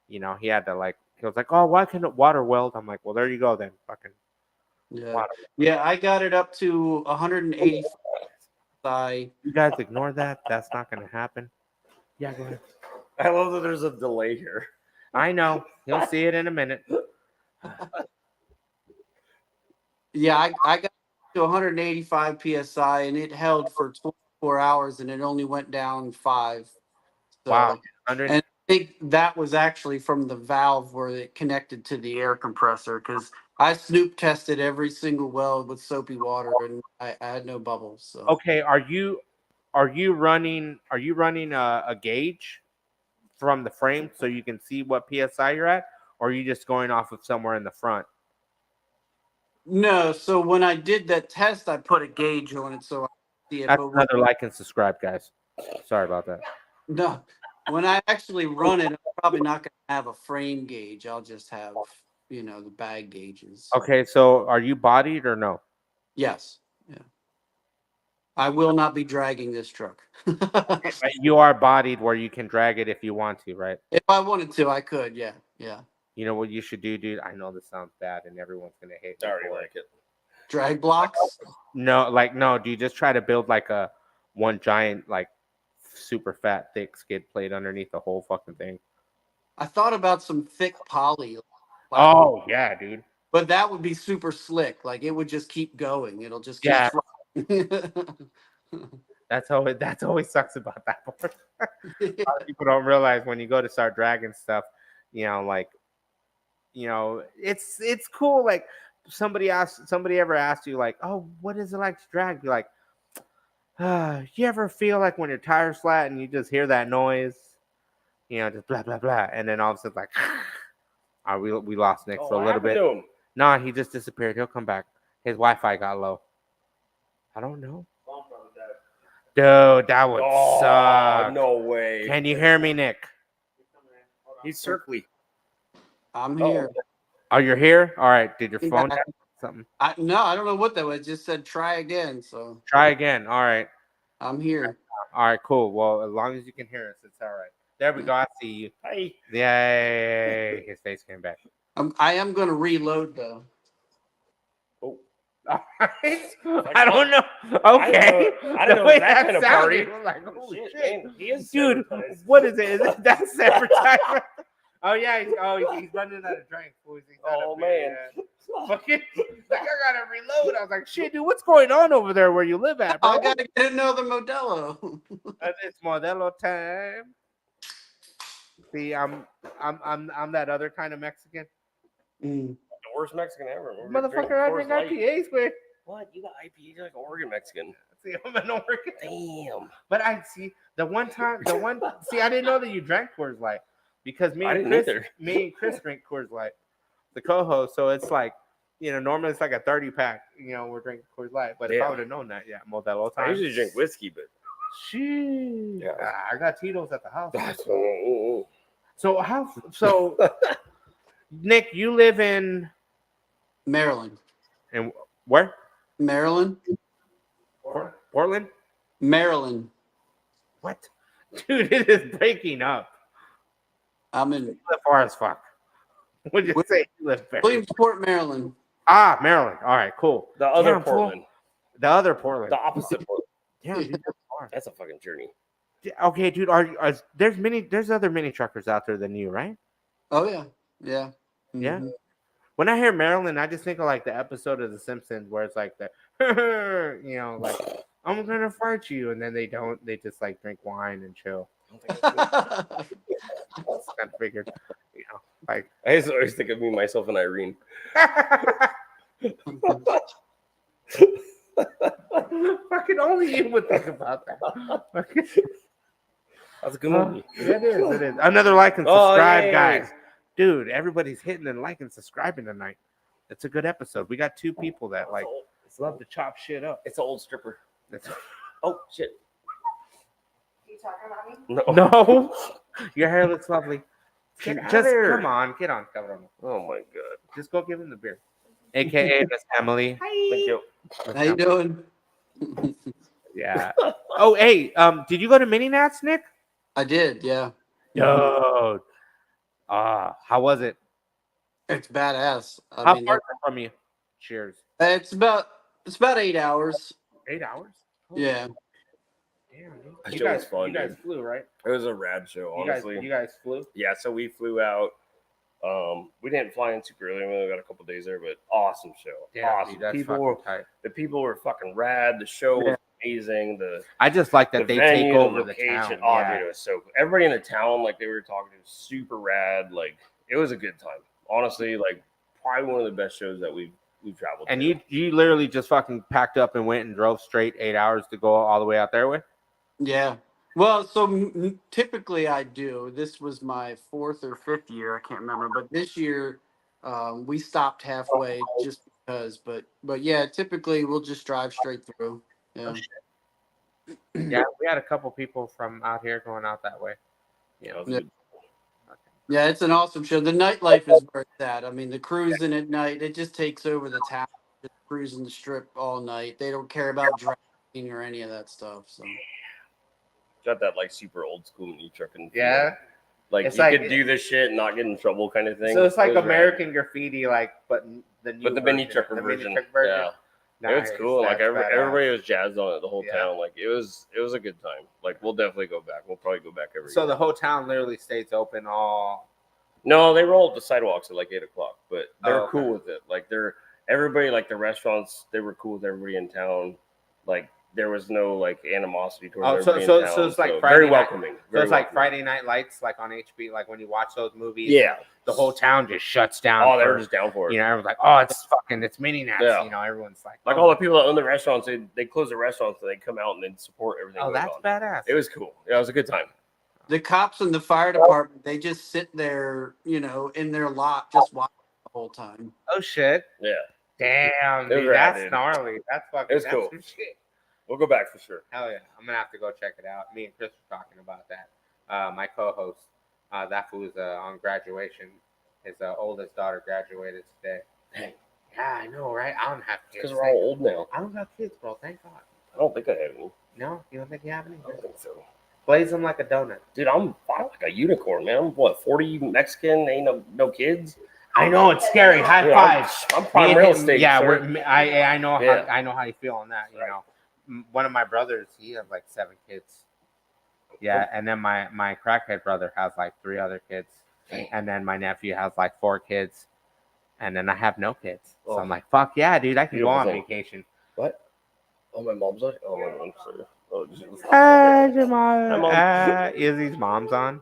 you know, he had to like, he was like, "Oh, why can't it water weld?" I'm like, "Well, there you go then, fucking Yeah. water." Yeah. I got it up to 180 psi. You guys ignore that. That's not gonna happen. Yeah, go ahead. I love that there's a delay here. I know. You'll see it in a minute. Yeah. I got to 185 psi and it held for 24 hours and it only went down 5. So, Wow. 100. and I think that was actually from the valve where it connected to the air compressor because I snoop tested every single weld with soapy water and I had no bubbles. So Okay, are you running a gauge from the frame so you can see what psi you're at, or are you just going off of somewhere in the front? no, so when I did that test, I put a gauge on it so I could see it. That's But when, another like and subscribe, guys. Sorry about that. no, when I actually run it, I'm probably not going to have a frame gauge. I'll just have, you know, the bag gauges. Okay, so are you bodied or no? Yes. Yeah. I will not be dragging this truck. But you are bodied where you can drag it if you want to, right? If I wanted to, I could. Yeah. Yeah. You know what you should do, dude? I know this sounds bad and everyone's gonna hate I me already for it. like it. Drag blocks. No, do you just try to build like a one giant, like super fat, thick skid plate underneath the whole fucking thing? I thought about some thick poly. Oh yeah, dude. But that would be super slick. Like it would just keep going. It'll just keep Yeah. flying. That's always sucks about that part. People don't realize when you go to start dragging stuff, like it's cool. Like somebody ever asked you, like, oh, what is it like to drag? Be like, you ever feel like when your tire's flat and you just hear that noise, just blah blah blah, and then all of a sudden like, we lost Nick for a little bit. Nah, he just disappeared. He'll come back. His Wi-Fi got low. I don't know. Dude, that would suck. No way. Can you hear me, Nick? He's circly. I'm here. Oh, you're here? All right. Did your Yeah. phone have something? No, I don't know what that was. It just said try again. So Try again. All right. I'm here. All right, cool. Well, as long as you can hear us, it's all right. There we go. I see you. Hey. Yay. His face came back. I am going to reload though. Oh. All right. I don't know. Okay. I don't know The way that kind of party. sounded, like, holy shit. Man, he is Dude, advertised. what is it? That's advertisement. Oh yeah, he's running out of drink. Boys. He's out Oh of man. Fucking, like I gotta reload. I was like, shit, dude, what's going on over there where you live at, bro? I got to get another Modelo. It's Modelo time. See, I'm that other kind of Mexican. Mm. The worst Mexican ever. Motherfucker, I drink IPAs, man. What? You got IPA like Oregon Mexican? See, I'm an Oregon. Damn. But I see I didn't know that you drank Coors Light because I didn't either. me and Chris drink Coors Light, the co-host. So it's like, normally it's like a 30-pack. We're drinking Coors Light. But if I Yeah. would have known that, Modelo time. I usually drink whiskey, but Shit. Yeah. I got Tito's at the house. that's So Nick, you live in Maryland. where? Maryland. Portland? Maryland. What? Dude, it is breaking up. I'm in You live far as fuck. What did you say? You live there? Williamsport, Maryland. Ah, Maryland. All right, cool. the other Damn, fool. Portland. The other Portland. The opposite Portland. Damn, dude, that's far. That's a fucking journey. Okay, dude. There's other mini truckers out there than you, right? Oh yeah. Yeah. Yeah. Mhm. When I hear Maryland, I just think of like the episode of The Simpsons where it's like like I'm gonna fight you, and then they don't. They just like drink wine and chill. It's kind of figured, like I used to always think of me, myself, and Irene. fucking only you would think about that. That's a good movie. It is. It is. Another like and Oh, subscribe, yay. guys. Dude, everybody's hitting and liking, subscribing tonight. It's a good episode. We got 2 people that like love to chop shit up. It's an old stripper. That's- Oh shit. You talking about me? No. No, your hair looks lovely. Get out Just there. come on, get on, come on. Oh my god. Just go give him the beer. AKA Miss Emily. Thank you. How you doing? Yeah. Oh, hey, did you go to Mini Nats, Nick? I did. Yeah. Dude. How was it? It's badass. I How mean, far is it from you? Cheers. it's about 8 hours. 8 hours? Yeah. Damn, dude. That You show was guys, fun, you guys dude. flew, right? It was a rad show, honestly. You guys flew? Yeah, so we flew out. We didn't fly in super early. We only got a couple days there, but awesome show. Yeah, awesome. dude, that's People were, fucking tight. the people were fucking rad. The show was amazing. The I just like that they venue, take over the location. town. Oh, Yeah. dude, it was so cool. Everybody in the town, like they were talking to, was super rad. Like it was a good time. Honestly, like probably one of the best shows that we've traveled. And to. you literally just fucking packed up and went and drove straight 8 hours to go all the way out there with? Yeah. Well, so typically I do. This was my 4th or 5th year. I can't remember, but this year we stopped halfway just because. But yeah, typically we'll just drive straight through. Yeah. Yeah, we had a couple people from out here going out that way. Yeah, it was Yeah. good. Yeah, it's an awesome show. The nightlife is where it's at. I mean, the cruising at night, it just takes over the town. Just cruising the strip all night. They don't care about driving or any of that stuff. So Got that like super old school mini truck and Yeah. like It's you like- could do this shit and not get in trouble kind of thing. So it's like It was rad. American Graffiti, like, but the new but the mini version, trucker the mini version. truck version. Yeah. Nice, It was cool. Like that's badass. everybody was jazzed on it. The whole Yeah. town. Like it was a good time. Like we'll definitely go back. We'll probably go back every So year. the whole town literally stays open all No, they roll up the sidewalks at like 8 o'clock, but they're Oh, okay. cool with it. Like everybody, like the restaurants, they were cool with everybody in town. Like there was no like animosity towards Oh, so everybody in town. so it's like very Friday night. welcoming. So Very it's like welcoming. Friday Night Lights, like on HBO, like when you watch those movies. Yeah, The whole town just shuts down. Oh, they were for- just down for it. You know, everyone's like, "Oh, it's mini nats." Yeah. You know, everyone's like, Like oh, all the people that own the restaurants, they close the restaurants and they come out and they support everything. Oh, going that's on. badass. It was cool. Yeah, it was a good time. The cops and the fire department, they just sit there, you know, in their lot, just watching the whole time. Oh shit! Yeah, Damn, It was dude, rad, that's dude. gnarly. That's fucking. It was that's cool. some shit. we'll go back for sure. Hell yeah, I'm gonna have to go check it out. Me and Chris were talking about that. My co-host, that fool was on graduation. His oldest daughter graduated today. Dang. Yeah, I know, right? I don't have kids. Because we're all old now. I don't have kids, bro. Thank God. I don't think I have any. No, you don't think you have any? I don't think so. Blaze them like a donut. Dude, I'm like a unicorn, man. I'm what, 40 Mexican? Ain't no kids. I know it's scary. High Dude, five. I'm prime Me and real him- estate. Yeah, sir. I know Yeah. how I know how you feel on that. You Right. know, one of my brothers, he has like 7 kids. Yeah, and then my crackhead brother has like 3 other kids, and then my nephew has like 4 kids, and then I have no kids. So Oh. I'm like, fuck yeah, dude, I can go Beautiful on thing. vacation. What? Oh, my mom's like, oh, my mom's sorry. Oh, Jesus. Hi, Mom. Izzy's mom's on,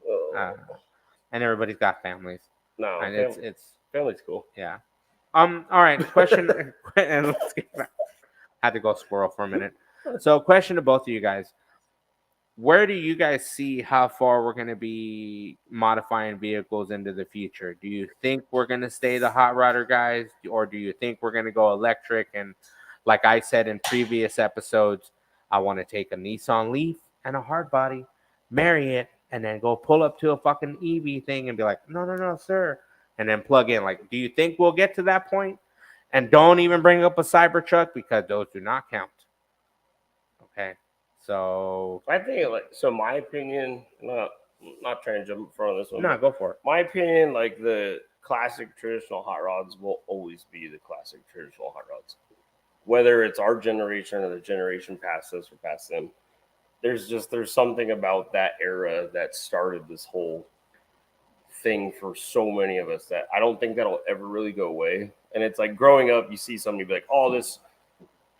Oh, and everybody's got families, no, and family's it's cool. yeah. All right. Question. And let's get back. Had to go squirrel for a minute. So, question to both of you guys: where do you guys see how far we're going to be modifying vehicles into the future? Do you think we're going to stay the hot rodder guys, or do you think we're going to go electric? And like I said in previous episodes, I want to take a Nissan Leaf and a hard body, marry it, and then go pull up to a fucking EV thing and be like, no, sir, and then plug in. Like, do you think we'll get to that point? And don't even bring up a Cybertruck because those do not count. Okay, so I think, like, so my opinion, not trying to jump in front of this one. no, but go for it. my opinion, like the classic traditional hot rods will always be the classic traditional hot rods. Whether it's our generation or the generation past us or past them, there's something about that era that started this whole thing for so many of us that I don't think that'll ever really go away. And it's like growing up, you see somebody be like, oh, this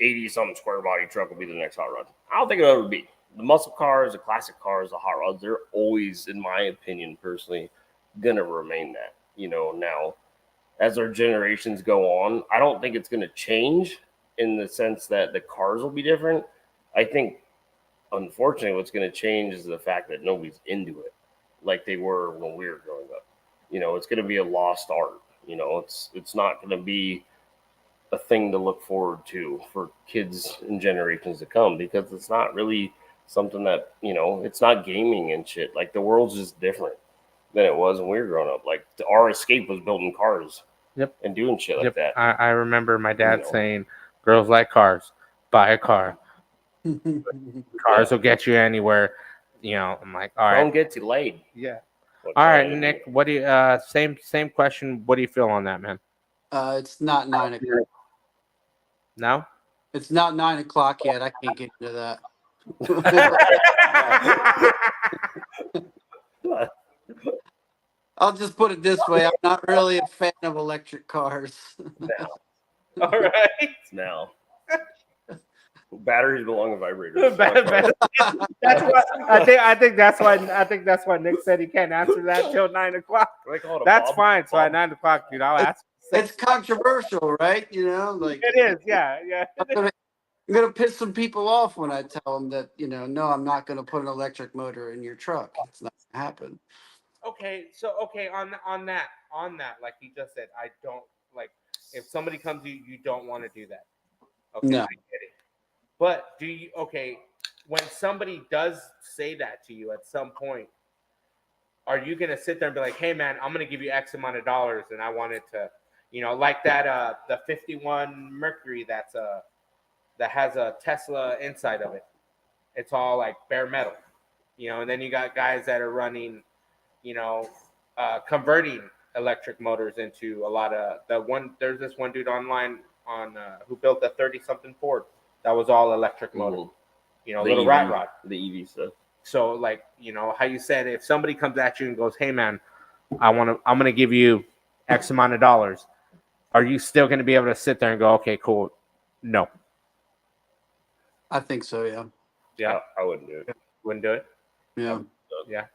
80-something square body truck will be the next hot rod. I don't think it'll ever be. The muscle cars, the classic cars, the hot rods, they're always, in my opinion, personally, gonna remain that. You know, now as our generations go on, I don't think it's gonna change in the sense that the cars will be different. I think, unfortunately, what's gonna change is the fact that nobody's into it like they were when we were growing up. You know, it's gonna be a lost art. You know, it's not gonna be a thing to look forward to for kids and generations to come because it's not really something that, you know, it's not gaming and shit. Like the world's just different than it was when we were growing up. Like our escape was building cars. Yep. And doing shit like that. I remember my dad You know. saying, "Girls like cars. Buy a car. Cars will get you anywhere." You know, I'm like, all Don't right, get you laid. yeah. What All right, kind? Nick. What do you? Same question. What do you feel on that, man? It's not 9 o'clock. No. It's not 9 o'clock yet. I can't get into that. I'll just put it this way. I'm not really a fan of electric cars. All right. Now. Batteries belong to vibrators. That's why I think that's why Nick said he can't answer that till 9 o'clock. They call it a That's bob- fine. So at bob- 9 o'clock, dude, I'll ask. It's controversial, right? You know, like It is, yeah. I'm gonna piss some people off when I tell them that, you know, no, I'm not gonna put an electric motor in your truck. It's not gonna happen. Okay, so on that, like you just said, I don't like if somebody comes to you, you don't want to do that. Okay, No. I get it. But do you when somebody does say that to you at some point, are you gonna sit there and be like, hey man, I'm gonna give you X amount of dollars and I want it to, you know, like that the 51 Mercury that has a Tesla inside of it. It's all like bare metal. You know, and then you got guys that are running, you know, converting electric motors into a lot of there's this one dude online who built a 30-something Ford that was all electric motor. Mhm. You know, The little EV, rat rod. The EV stuff. So like, how you said, if somebody comes at you and goes, "Hey man, I'm going to give you X amount of dollars," are you still going to be able to sit there and go, "Okay, cool"? No. I think so. Yeah. Yeah. I wouldn't do it. Wouldn't do it. Yeah. Yeah.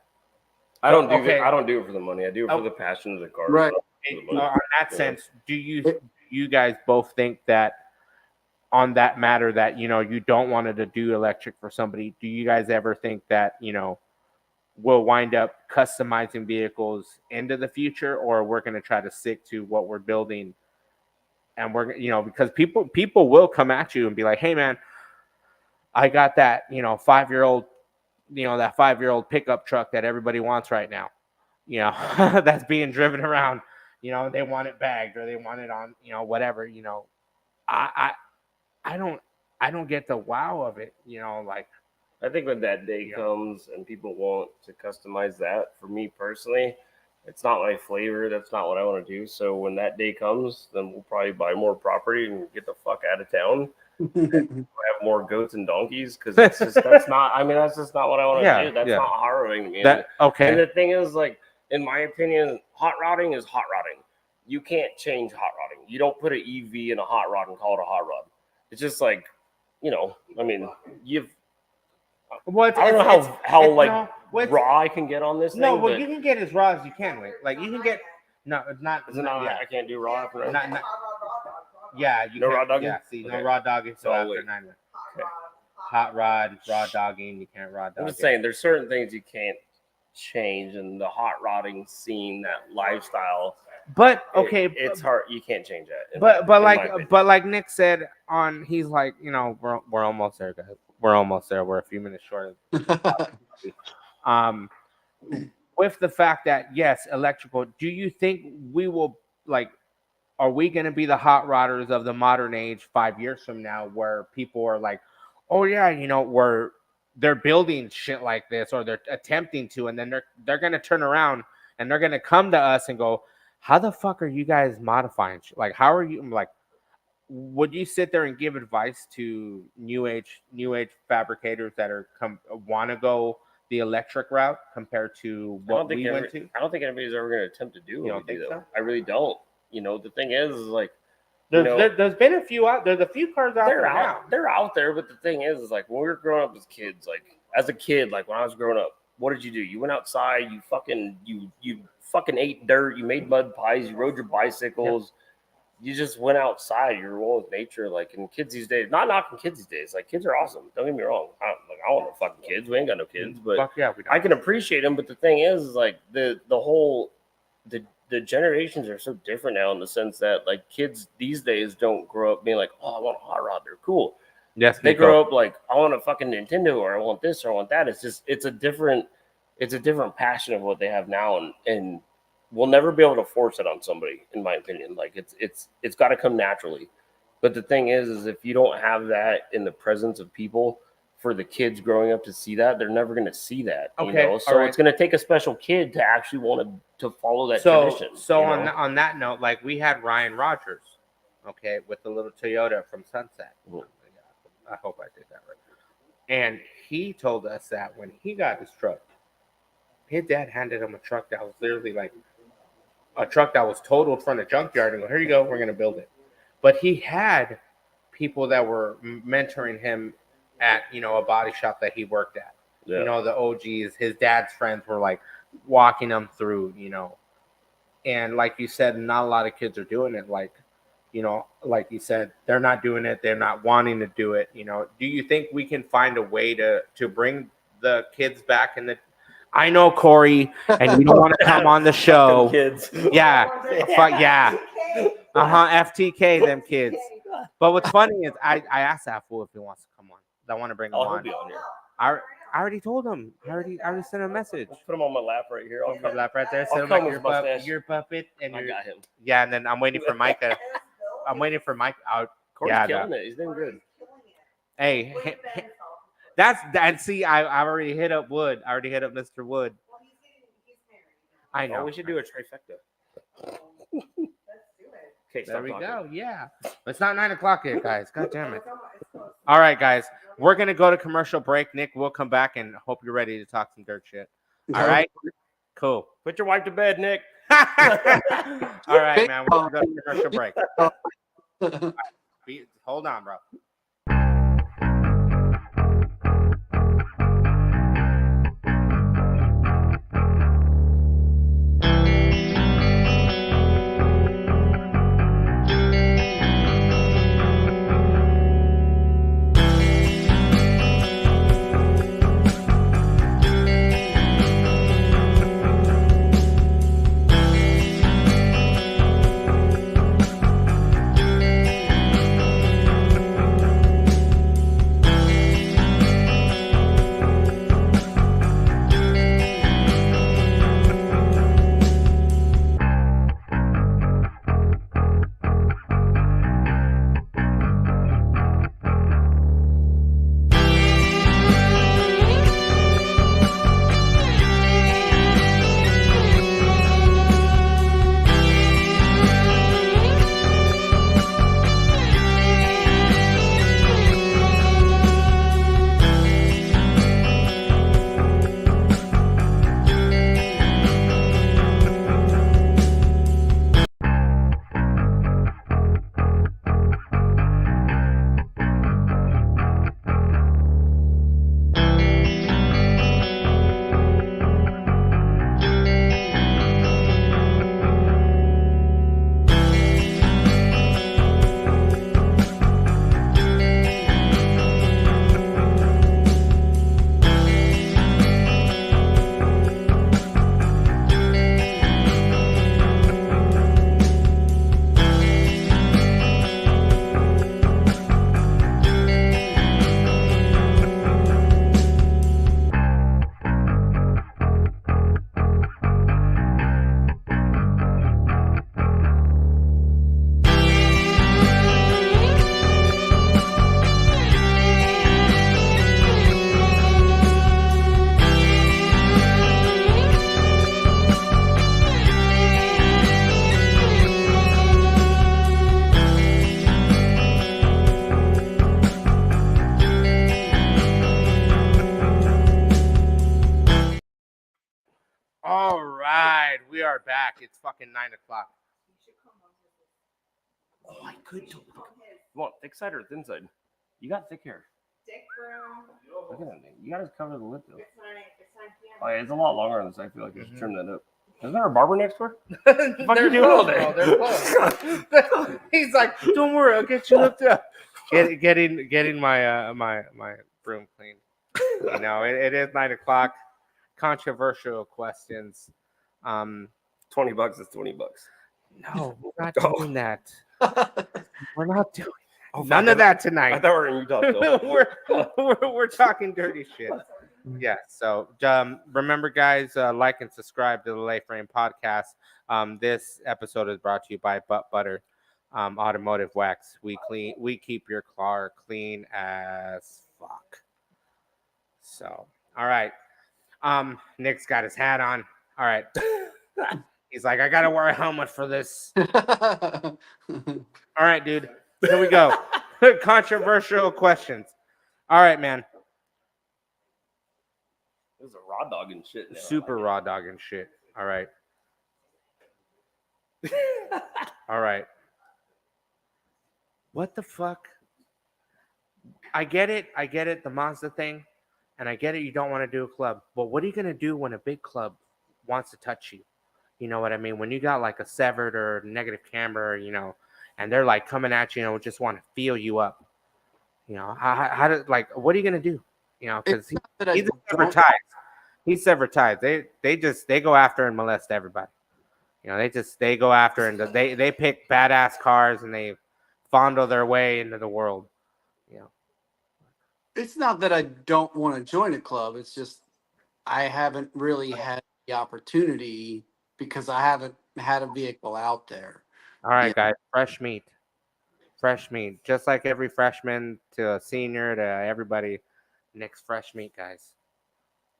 I don't do Okay. it. I don't do it for the money. I do it Oh. for the passion of the car. Right. On that sense, do you guys both think that on that matter that you don't want to do electric for somebody? Do you guys ever think that we'll wind up customizing vehicles into the future, or we're going to try to stick to what we're building? And we're because people will come at you and be like, "Hey man, I got that 5-year-old that 5-year-old pickup truck that everybody wants right now, that's being driven around, they want it bagged or they want it on whatever. I don't get the wow of it, like I think when that day comes and people want to customize that, for me personally, it's not my flavor. That's not what I want to do. So when that day comes, then we'll probably buy more property and get the fuck out of town. Have more goats and donkeys because that's just not what I want to do. That's not hot rodding to me. Okay. And the thing is, like, in my opinion, hot rodding is hot rodding. You can't change hot rodding. You don't put an EV in a hot rod and call it a hot rod. It's just like, you've. Well, I don't know how raw I can get on this. No, thing, well, but you can get as raw as you can with. Like you can get. No, it's not. Is it not? Yeah. I can't do raw after Not, yeah, you no can't- raw dogging. Yeah, see, no Okay. raw dogging. So So after wait. 9. Hot rod, raw dogging. You can't raw dog. I'm just saying, there's certain things you can't change, and the hot rodding scene, that lifestyle. But okay, it's hard. You can't change that. But like Nick said he's like, we're almost there, guys. We're almost there. We're a few minutes short. With the fact that yes, electrical. Do you think we will are we going to be the hot rodders of the modern age 5 years from now, where people are like, oh yeah, they're building shit like this, or they're attempting to, and then they're going to turn around and they're going to come to us and go, how the fuck are you guys modifying shit? Like, how are you would you sit there and give advice to new age fabricators that want to go the electric route compared to what we went to? I don't think anybody's ever going to attempt to do You what we don't do, think though. so? I really don't. The thing is like, there's been a few out. There's a few cars out there now. They're out there, but the thing is like, when we were growing up as kids, as a kid, when I was growing up, what did you do? You went outside. You fucking ate dirt. You made mud pies. You rode your bicycles. You just went outside. You're one with nature. And kids these days, not knocking kids these days. Kids are awesome. Don't get me wrong. I don't want no fucking kids. We ain't got no kids, but Fuck yeah, we don't. I can appreciate them. But the thing is the generations are so different now, in the sense that kids these days don't grow up being like, oh, I want a hot rod. They're cool. Yes, They grow up I want a fucking Nintendo, or I want this, or I want that. It's a different passion of what they have now, and we'll never be able to force it on somebody, in my opinion. It's got to come naturally. But the thing is if you don't have that in the presence of people, for the kids growing up to see that, they're never going to see that. Okay, So it's going to take a special kid to actually want to follow that tradition. So on that note, we had Ryan Rogers, okay, with the little Toyota from Sunset. Mhm. I hope I did that right. And he told us that when he got his truck, his dad handed him a truck that was literally a truck that was totaled from the junkyard, and go, here you go, we're going to build it. But he had people that were mentoring him at a body shop that he worked at. Yeah. The OGs, his dad's friends were walking him through, and like you said, not a lot of kids are doing it. Like you said, they're not doing it, they're not wanting to do it. Do you think we can find a way to bring the kids back in the I know, Corey, and you don't want to come on the show. Kids. Yeah. Fuck yeah. FTK, them kids. But what's funny is I asked that fool if he wants to come on. I want to bring him He'll on. be on here. I already told him. I already sent a message. Put him on my lap right here. I'll lap right there. I'll Send him come like with mustache. your puppet, and I your got him. yeah. And then I'm waiting for Micah. I'm waiting for Mike out. Corey's Yeah, killing it. He's doing good. Hey, that's that. See, I already hit up Wood. I already hit up Mr. Wood. I know. Oh, we should do a trifecta. Okay, There we go. Yeah. It's not 9 o'clock yet, guys. God damn it. All right, guys. We're gonna go to commercial break. Nick, we'll come back and hope you're ready to talk some dirt shit. All right. Cool. Put your wife to bed, Nick. All right, man. We're gonna go to commercial break. Hold on, bro. All right, we are back. It's fucking 9 o'clock. Oh, I could. You want thick side or thin side? You got thick hair. Dick room. Look at that thing. You gotta cover the lip though. It's not Oh, yeah, it's a lot longer on this. I feel like I should trim that up. Isn't there a barber next door? They're fuck you doing all day? closed, bro. They're closed. He's like, don't worry, I'll get you hooked up. Getting my my broom clean. You know, it is 9 o'clock. Controversial questions. $20 is $20. No, we're not Oh. doing that. We're not doing Oh, none fuck, of that I tonight. thought we were in Utah still. we're talking dirty shit. Yeah. So remember, guys, like and subscribe to the Lay Frame Podcast. This episode is brought to you by Butt Butter Automotive Wax. We keep your car clean as fuck. So, all right. Nick's got his hat on. All right. He's like, I gotta wear a helmet for this. All right, dude. Here we go. Controversial questions. All right, man. This is a raw dog and shit. Now. Super raw dog and shit. All right. All right. What the fuck? I get it. The Mazda thing. And I get it. You don't want to do a club. But what are you going to do when a big club wants to touch you? You know what I mean? When you got like a severed or negative camera, you know, and they're like coming at you, just want to feel you up. You know, how do, like, what are you going to do? You know, because he's severed ties. He's severed ties. They go after and molest everybody. You know, they go after and they pick badass cars and they fondle their way into the world. You know, It's not that I don't want to join a club. It's just I haven't really had the opportunity because I haven't had a vehicle out there. all right, guys, fresh meat. Just like every freshman to a senior to everybody, Nick's fresh meat, guys.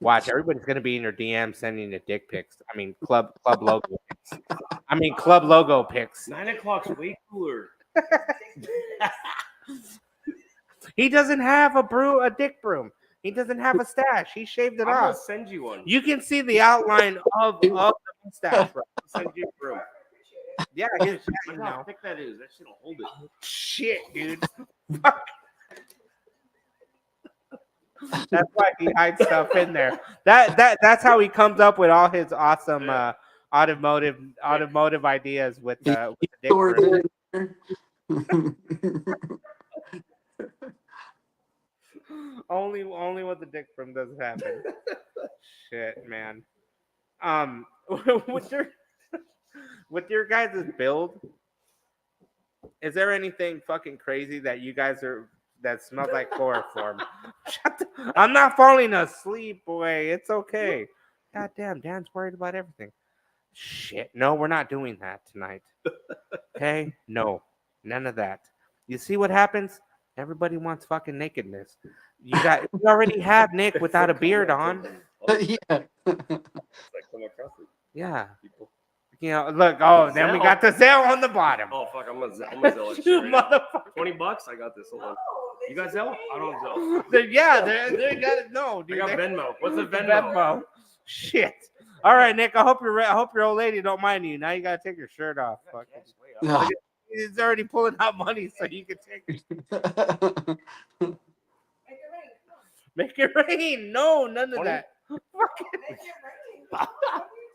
Watch, everybody's gonna be in your DM sending you dick pics. I mean, club logo pics. Club logo pics. 9 o'clock's way cooler. He doesn't have a dick broom. He doesn't have a stash. He shaved it I'm gonna off. send you one. You can see the outline of the mustache. Bro. I'll send you a broom. Yeah, his, Look how thick that is. That shit'll hold it. shit, dude. Fuck. That's why he hides stuff in there. That's how he comes up with all his awesome automotive ideas with the dick Stores broom. it in there. Only with the dick broom does it happen. Shit, man. With your guys' build, is there anything fucking crazy that you guys that smells like chloroform? I'm not falling asleep, boy. It's okay. God damn, Dan's worried about everything. Shit, no, we're not doing that tonight. Okay, no, none of that. You see what happens? Everybody wants fucking nakedness. We already have Nick without a beard on. Yeah. It's like come across it. Yeah. You know, look. Oh, then we got the Zelle on the bottom. Oh fuck, I'm gonna sell it. You Shit right now. motherfucker. $20. I got this. Hold on. You got Zelle? I don't have Zelle. They got it. No, I dude. got they- Venmo. What's a Venmo? Shit. All right, Nick. I hope your old lady don't mind you. Now you gotta take your shirt off. Fuck. No. He's already pulling out money so you can take it. Make it rain. No, none of 20? that. Make it rain. What are you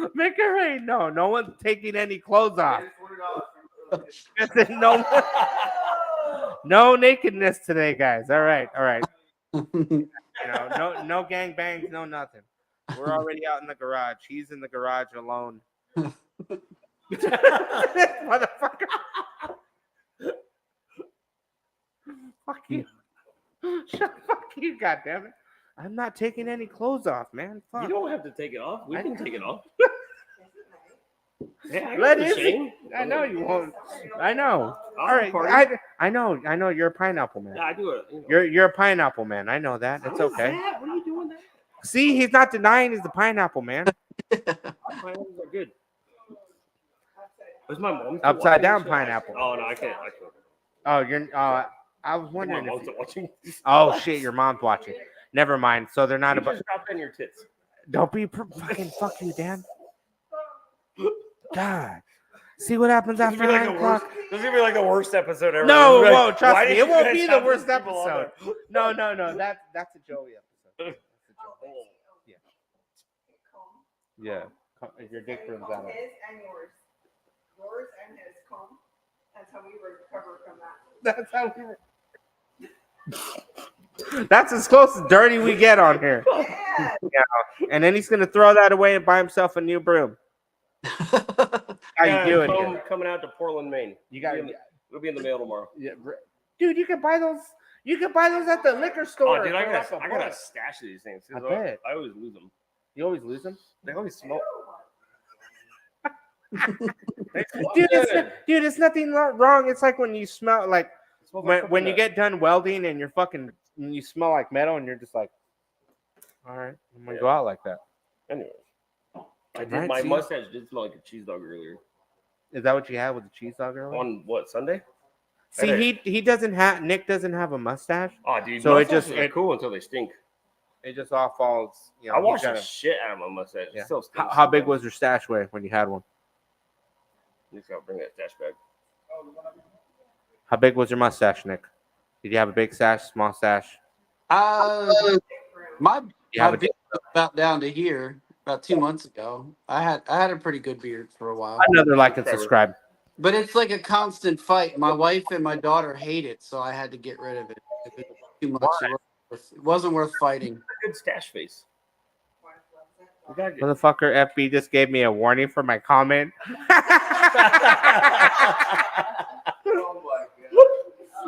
doing? Make it rain. No one's taking any clothes off. I said no nakedness today, guys. All right. You know, no gangbangs, no nothing. We're already out in the garage. He's in the garage alone. Motherfucker. Fuck you. Fuck you, goddammit. I'm not taking any clothes off, man. Fuck. You don't have to take it off. We can take it off. Yeah, I Let got the it- shame. I know you won't. I know. All I'll right. party. I know. You're a pineapple man. Yeah, I do it. You know. You're a pineapple man. I know that. It's What is okay. that? What are you doing there? See, he's not denying he's the pineapple man. Pineapples are good. Was my mom still Upside watching down this shit? pineapple. Oh no, I can't. Oh, you're. I was My wondering mom's if. still watching. Oh shit, your mom's watching. Never mind. So they're not You about. just dropped in your tits. Don't be fucking fuck you, Dan. God. See what happens after 9 o'clock. This is gonna be like the worst episode ever. No, This is whoa, like, trust why me, did it you won't guys be the have worst these people on episode. there? No, that's a Joey episode. Yeah. Your dick room's out. His and yours. Yours and his comb. That's how we recover from that. That's how we were. That's as close as dirty we get on here. Yeah. And then he's gonna throw that away and buy himself a new broom. How Yeah, you doing? comb Here? coming out to Portland, Maine. You got It'll be in the mail tomorrow. yeah, dude. You can buy those. You can buy those at the liquor store. Oh, dude, I for got like I a got a buck. stash of these things. I bet. I always lose them. You always lose them. They always smell. Dude, it's nothing wrong. It's like when you smell like when you get done welding and you're fucking and you smell like metal and you're just like, all right, I'm gonna go out like that. Anyway, Right, my see? mustache did smell like a cheese dog earlier. Is that what you had with the cheese dog earlier? On what, Sunday? See, he doesn't have Nick doesn't have a mustache. Oh, dude. So it mustaches just- are cool until they stink. It just all falls. You know, I he's washed got the a- shit out of my mustache. Yeah. It still stinks How big sometimes. was your stash weigh when you had one? You just gotta bring that stash back. How big was your mustache, Nick? Did you have a big stash, small stash? My You have a beard was about down to here about 2 months ago. I had a pretty good beard for a while, Another like and subscribe. but it's like a constant fight. My wife and my daughter hate it, so I had to get rid of it. If it was too much, it wasn't worth fighting. Good stash face. We gotta get- Motherfucker, FB just gave me a warning for my comment.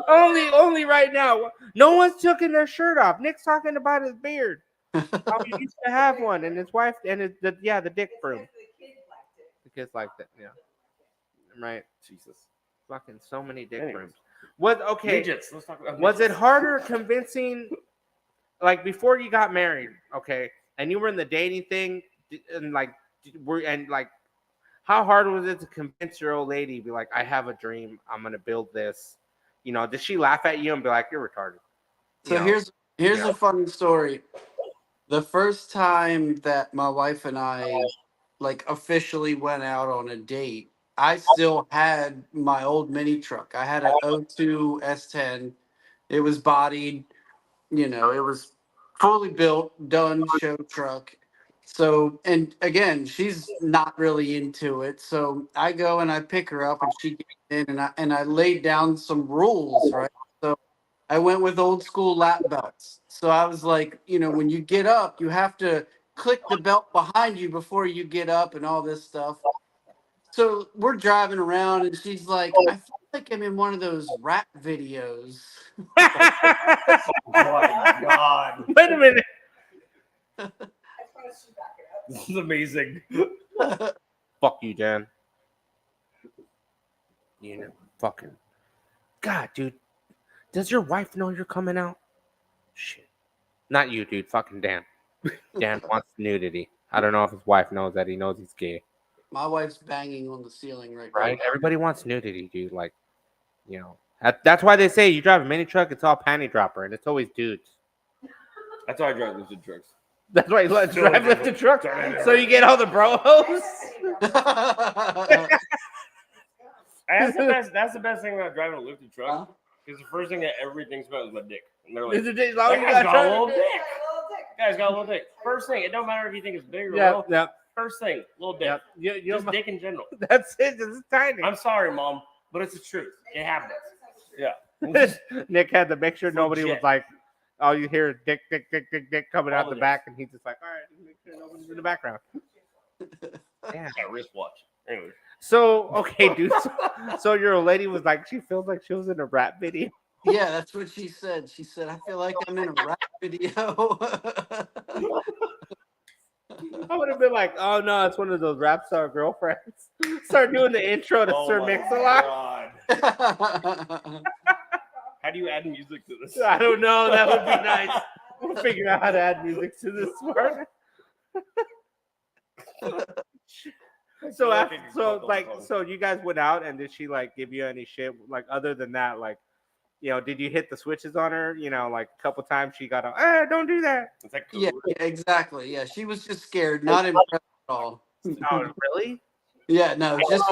only right now. No one's taking their shirt off. Nick's talking about his beard. How he used to have one, and his wife, and the dick broom. The kids like that, yeah. Right. Jesus. Fucking so many dick Anyways. brooms. Was okay. Midgets. Let's talk about Was it midgets. harder convincing, like before you got married, okay, and you were in the dating thing, and like, how hard was it to convince your old lady, be like, I have a dream, I'm gonna build this, You know, did she laugh at you and be like, "You're retarded"? So You know? here's yeah. a funny story. The first time that my wife and I like officially went out on a date, I still had my old mini truck. I had an O2 S10. It was bodied, it was fully built, done show truck. So, and again, she's not really into it. So I go and I pick her up and she gets in and I laid down some rules, right? So I went with old school lap belts. So I was like, when you get up, you have to click the belt behind you before you get up and all this stuff. So we're driving around and she's like, I feel like I'm in one of those rap videos. Oh my God. Wait a minute. I just want to back it up. This is amazing. Fuck you, Dan. You know, fucking. God, dude. Does your wife know you're coming out? Shit. Not you, dude. Fucking Dan. Dan wants nudity. I don't know if his wife knows that. He knows he's gay. My wife's banging on the ceiling right Right? now. Everybody wants nudity, dude. Like, that's why they say you drive a mini truck, it's all panty dropper, and it's always dudes. That's why I drive lifted trucks. That's why you let drive lifted truck. So you get all the bro hoes. That's the best thing about driving a lifted truck. Huh? Because the first thing that everybody thinks about is my dick. And they're like, Is it as that long as you guy's got got a little dick? dick. Guy's got a little dick. First thing, it don't matter if you think it's big or Yeah, little. yeah, First thing, little dick. yeah. You Just know, dick in general. that's it. It's tiny. I'm sorry, Mom, but it's the truth. It happens. Yeah. Nick had to make sure nobody was Legit. like, all you hear is dick, dick, dick, dick, dick coming out All the the back, and he's just like, all right, make sure nobody's in the background. Yeah. Got a wristwatch. Anyway. So okay, dude. So your old lady was like, she feels like she was in a rap video. Yeah, that's what she said. She said, I feel like I'm in a rap video. I would have been like, oh no, it's one of those rap star girlfriends. Start doing the intro to Sir my Mix-a-Lot. God. How do you add music to this? I don't know. That would be nice. We'll figure out how to add music to this one. So after, so you guys went out, and did she like give you any shit? Like other than that, like, did you hit the switches on her? Like a couple times she got a, don't do that. Is that cool? Yeah, exactly. Yeah, she was just scared, not impressed at all. Oh, really? Yeah, no, just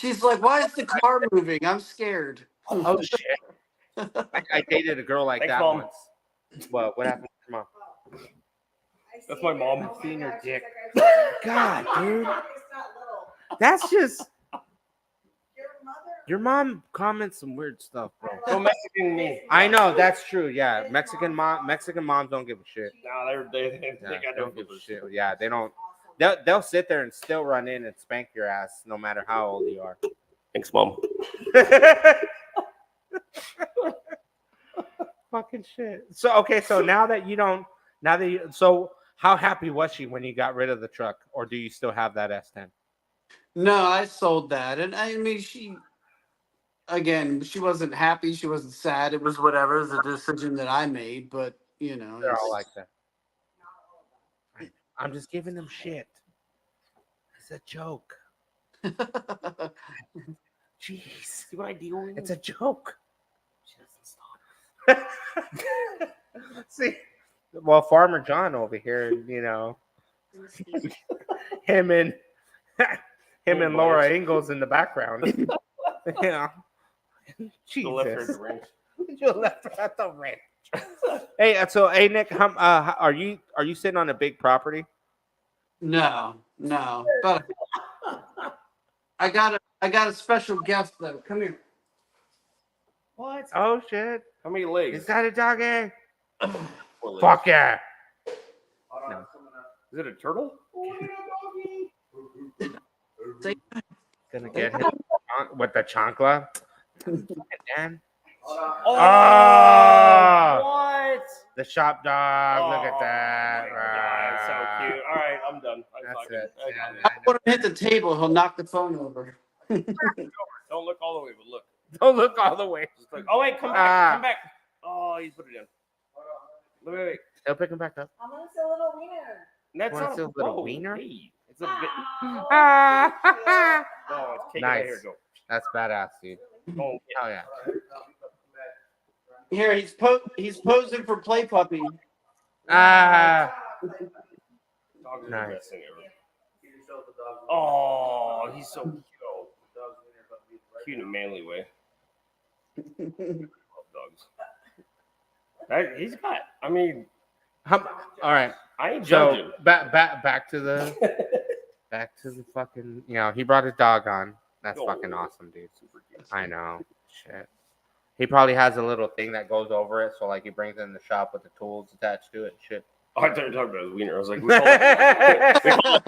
she's like, why is the car moving? I'm scared. Oh shit! I dated a girl like Thanks, that Mom. once. What happened to your mom? That's my mom. I've seen her dick. God, God, dude. It's not little. That's just Your mother. your mom comments some weird stuff, bro. No Mexican me. I know that's true. Yeah, Mexican moms don't give a shit. No, they Yeah, think I don't give a shit. Yeah, they don't. They'll sit there and still run in and spank your ass no matter how old you are. Thanks, Mom. Fucking shit. So okay, so so how happy was she when you got rid of the truck, or do you still have that S10? No, I sold that. And I mean, she wasn't happy. She wasn't sad. It was whatever. It was a decision that I made. But, They're all like that. I'm just giving them shit. It's a joke. Jeez. See what I deal with? It's a joke. She doesn't stop. See, well, Farmer John over here, him and Laura Ingalls in the background. Yeah. The left her at Jesus. the range. You left her at the ranch. Hey, Nick, are you sitting on a big property? no. But I got a special guest though. Come here. What? Oh shit! How many legs? Is that a doggy? 4 legs. Fuck yeah! No. Is it a turtle? Gonna get him with the chancla. Dan. Oh, what? The shop dog. Look at Oh, that. my God, it's so cute. All right, I'm done. That's it. I got Yeah, it. I want him hit the table. He'll knock the phone over. Don't look all the way, but look. Don't look all the way. Just like, oh wait, come back, come back. Oh, he's put it in. Wait. He'll pick him back up. I'm gonna say a little wiener. That's Wanna not see a little whoa, wiener? hey, it's a bit. Ah, Oh, it's cake Nice. right here. Go. That's badass, dude. Oh, Hell yeah. Here he's posing for play puppy. Ah, dogs are Nice. the best thing ever. Oh, he's so cute. Cute in a manly way. Love dogs. He's got. I mean, all right. I ain't So judging. back to the fucking. He brought his dog on. That's Oh, fucking awesome, dude. Super cute. I know. Shit. He probably has a little thing that goes over it, so like he brings it in the shop with the tools attached to it. Shit. Oh, I thought you were talking about his wiener. I was like, we call it.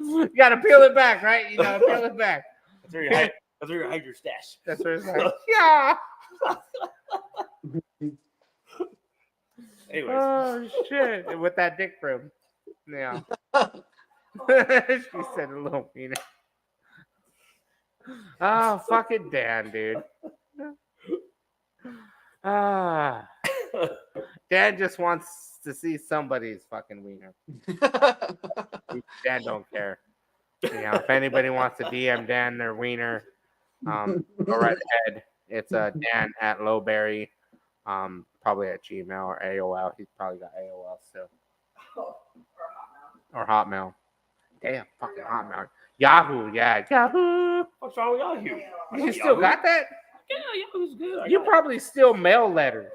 You gotta peel it back, right? You gotta peel it back. That's where you hide your stash. That's what it's like. Yeah. Anyways, Oh shit! With that dick broom. Yeah. She said a little penis. Oh, fucking Dan, dude. Ah. Dan just wants to see somebody's fucking wiener. Dan don't care. If anybody wants to DM Dan their wiener, go right ahead. It's Dan at Lowberry, probably at Gmail or AOL. He's probably got AOL still. Or Hotmail. Damn, fucking Hotmail. Yahoo, yeah, Yahoo. what's wrong with Yahoo? You still got that? Yeah, Yahoo's good. You probably still mail letters.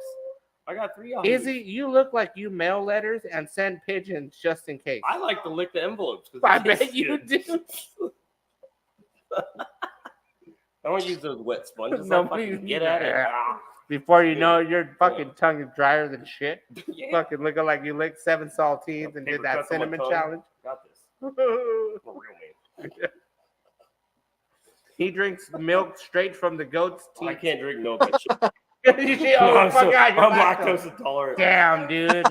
I got 3 Yahoos. Izzy, you look like you mail letters and send pigeons just in case. I like to lick the envelopes. 'cause I it tastes bet you good. do. I don't use those wet sponges. No, I fucking please, get at it. yeah. Ah, Before you know it, your fucking tongue is drier than shit. yeah. Fucking looking like you licked 7 saltines and Paper did that cuts on my cinnamon tongue. challenge. Got this. I'm a real man. He drinks milk straight from the goat's I teeth. can't drink milk. And shit. You see- oh, I'm, fuck out, you're I'm lactose. lactose intolerant. Damn, dude.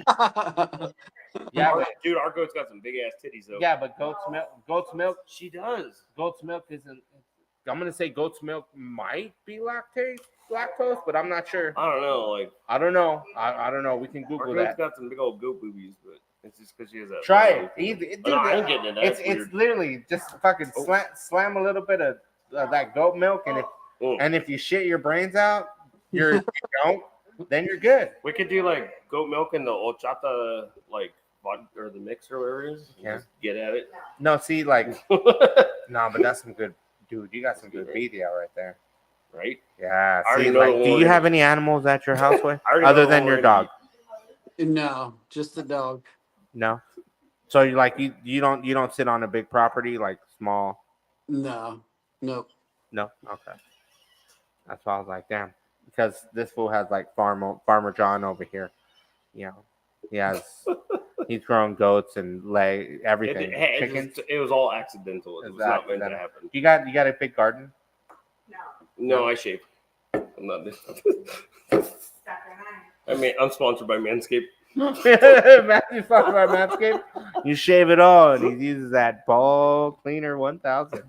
Yeah, Our- but, dude, our goat's got some big ass titties though. yeah, but goat's milk She does. goat's milk isn't. I'm gonna say goat's milk might be lactose, but I'm not sure. I don't know. Like I don't know. I don't know. We can our Google goat's that. got some big old goat boobies, but it's just because she has that. Try little it. thing. Dude, Oh, no, I ain't getting it. That's it's weird. literally just fucking Oh. slam a little bit of that goat milk, and if you shit your brains out, you don't, then you're good. We could do like goat milk and the horchata, like vodka or the mix or whatever it is. Yeah. Just get at it. No, see, like no, but that's some good, dude. You got some good media right there. Right? Yeah. I already See, know like, the do one you we're have any animals at your house, with, I already know other the than one your we're dog? gonna No, just the dog. No. So you don't sit on a big property like small. No, nope. No. Okay. That's why I was like, damn, because this fool has like Farmer John over here. You know, he's growing goats and everything. Chickens. It was all accidental. It was not meant to Accidental. happen. You got a big garden? No, No, I shave. I'm not. Saturday I mean, I'm sponsored by Manscaped. Matthew fucking about Manscaped. You shave it all, and he uses that ball cleaner 1000.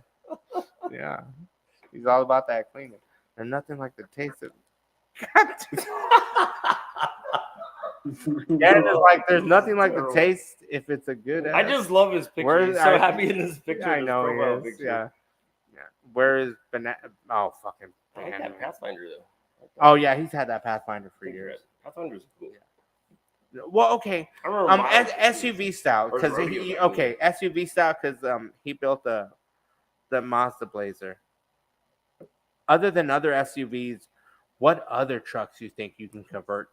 Yeah, he's all about that cleaner. And nothing like the taste of. Yeah, it's like there's nothing like the taste if it's a good. I just love his picture. Where's- He's so I- happy in this picture. I his know profile he is. picture. Yeah. Where is banana? Oh fucking. I like Banana. that Pathfinder though. Oh yeah, he's had that Pathfinder for years. Pathfinder's cool. Well, okay. I remember mine- SUV style Or because rodeo he man. okay SUV style because he built the Mazda Blazer. Other than other SUVs, what other trucks you think you can convert?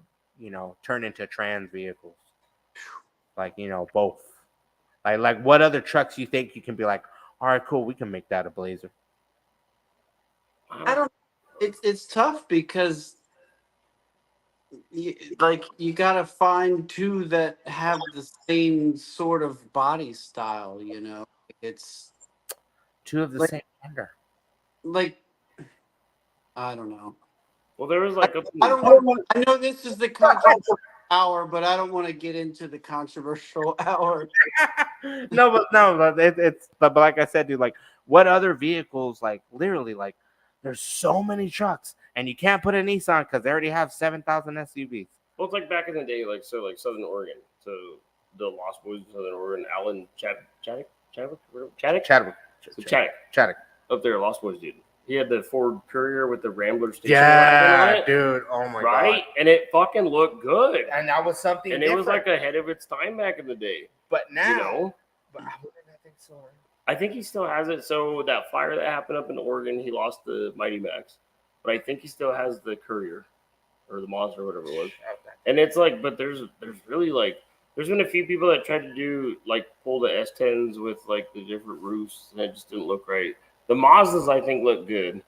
Turn into trans vehicles, like both. Like what other trucks you think you can be like? All right, cool. We can make that a Blazer. I don't. It's tough because you gotta find two that have the same sort of body style. It's Two of the Like- same gender. like I don't know. Well, there was like I don't want. I know this is the controversial hour, but I don't want to get into the controversial hour. no, but it's but like I said, dude, like what other vehicles, like literally, like there's so many trucks, and you can't put a Nissan because they already have 7,000 SUVs. Well, it's like back in the day, like Southern Oregon. So the Lost Boys of Southern Oregon, Alan Chaddick. Chadwick. So Chadwick up there, Lost Boys dude. He had the Ford Courier with the Rambler station wagon on Yeah, it, dude. Oh my right? god. And it fucking looked good. And that was something And it was different. like ahead of its time back in the day. But now, You know, but I wouldn't think so. I think he still has it. So that fire that happened up in Oregon, he lost the Mighty Max, but I think he still has the Courier or the Monster, or whatever it was. And it's like, but there's really like, there's been a few people that tried to do like pull the S10s with like the different roofs, and it just didn't look right. The Mazdas I think look good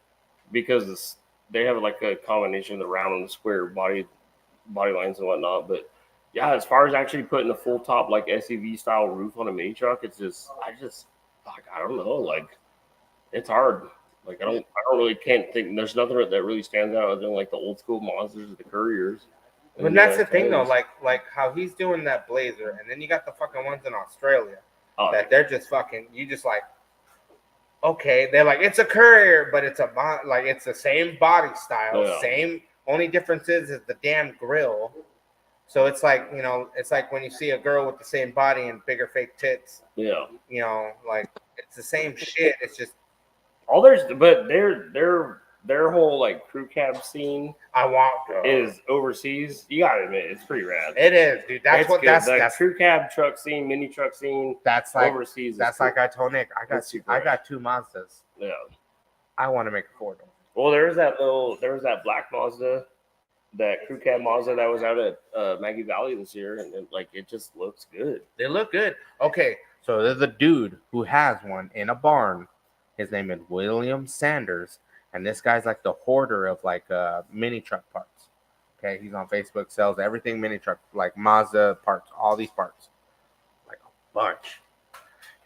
because they have like a combination of the round and the square body lines and whatnot. But yeah, as far as actually putting a full top like SUV style roof on a mini truck, it's just I don't know, like it's hard. Like I don't really can't think. There's nothing that really stands out other than like the old school Monsters or the Couriers. But that's the thing though, like how he's doing that Blazer, and then you got the fucking ones in Australia that they're just fucking. You just like, okay, they're like it's a Courier, but it's like it's the same body style, same. Only difference is the damn grill. So it's like, you know, it's like when you see a girl with the same body and bigger fake tits. Yeah. You know, like it's the same shit. It's just but their whole like crew cab scene is overseas. You gotta admit, it's pretty rad. It is, dude. That's the crew cab truck scene, mini truck scene. That's like overseas. That's like I told Nick. I got two Mazdas. Yeah. I want to make a Ford. Well, there was that black Mazda, that crew cab Mazda that was out at Maggie Valley this year, and like it just looks good. They look good. Okay, so there's a dude who has one in a barn. His name is William Sanders, and this guy's like the hoarder of like mini truck parts. Okay, he's on Facebook, sells everything mini truck, like Mazda parts, all these parts, like a bunch.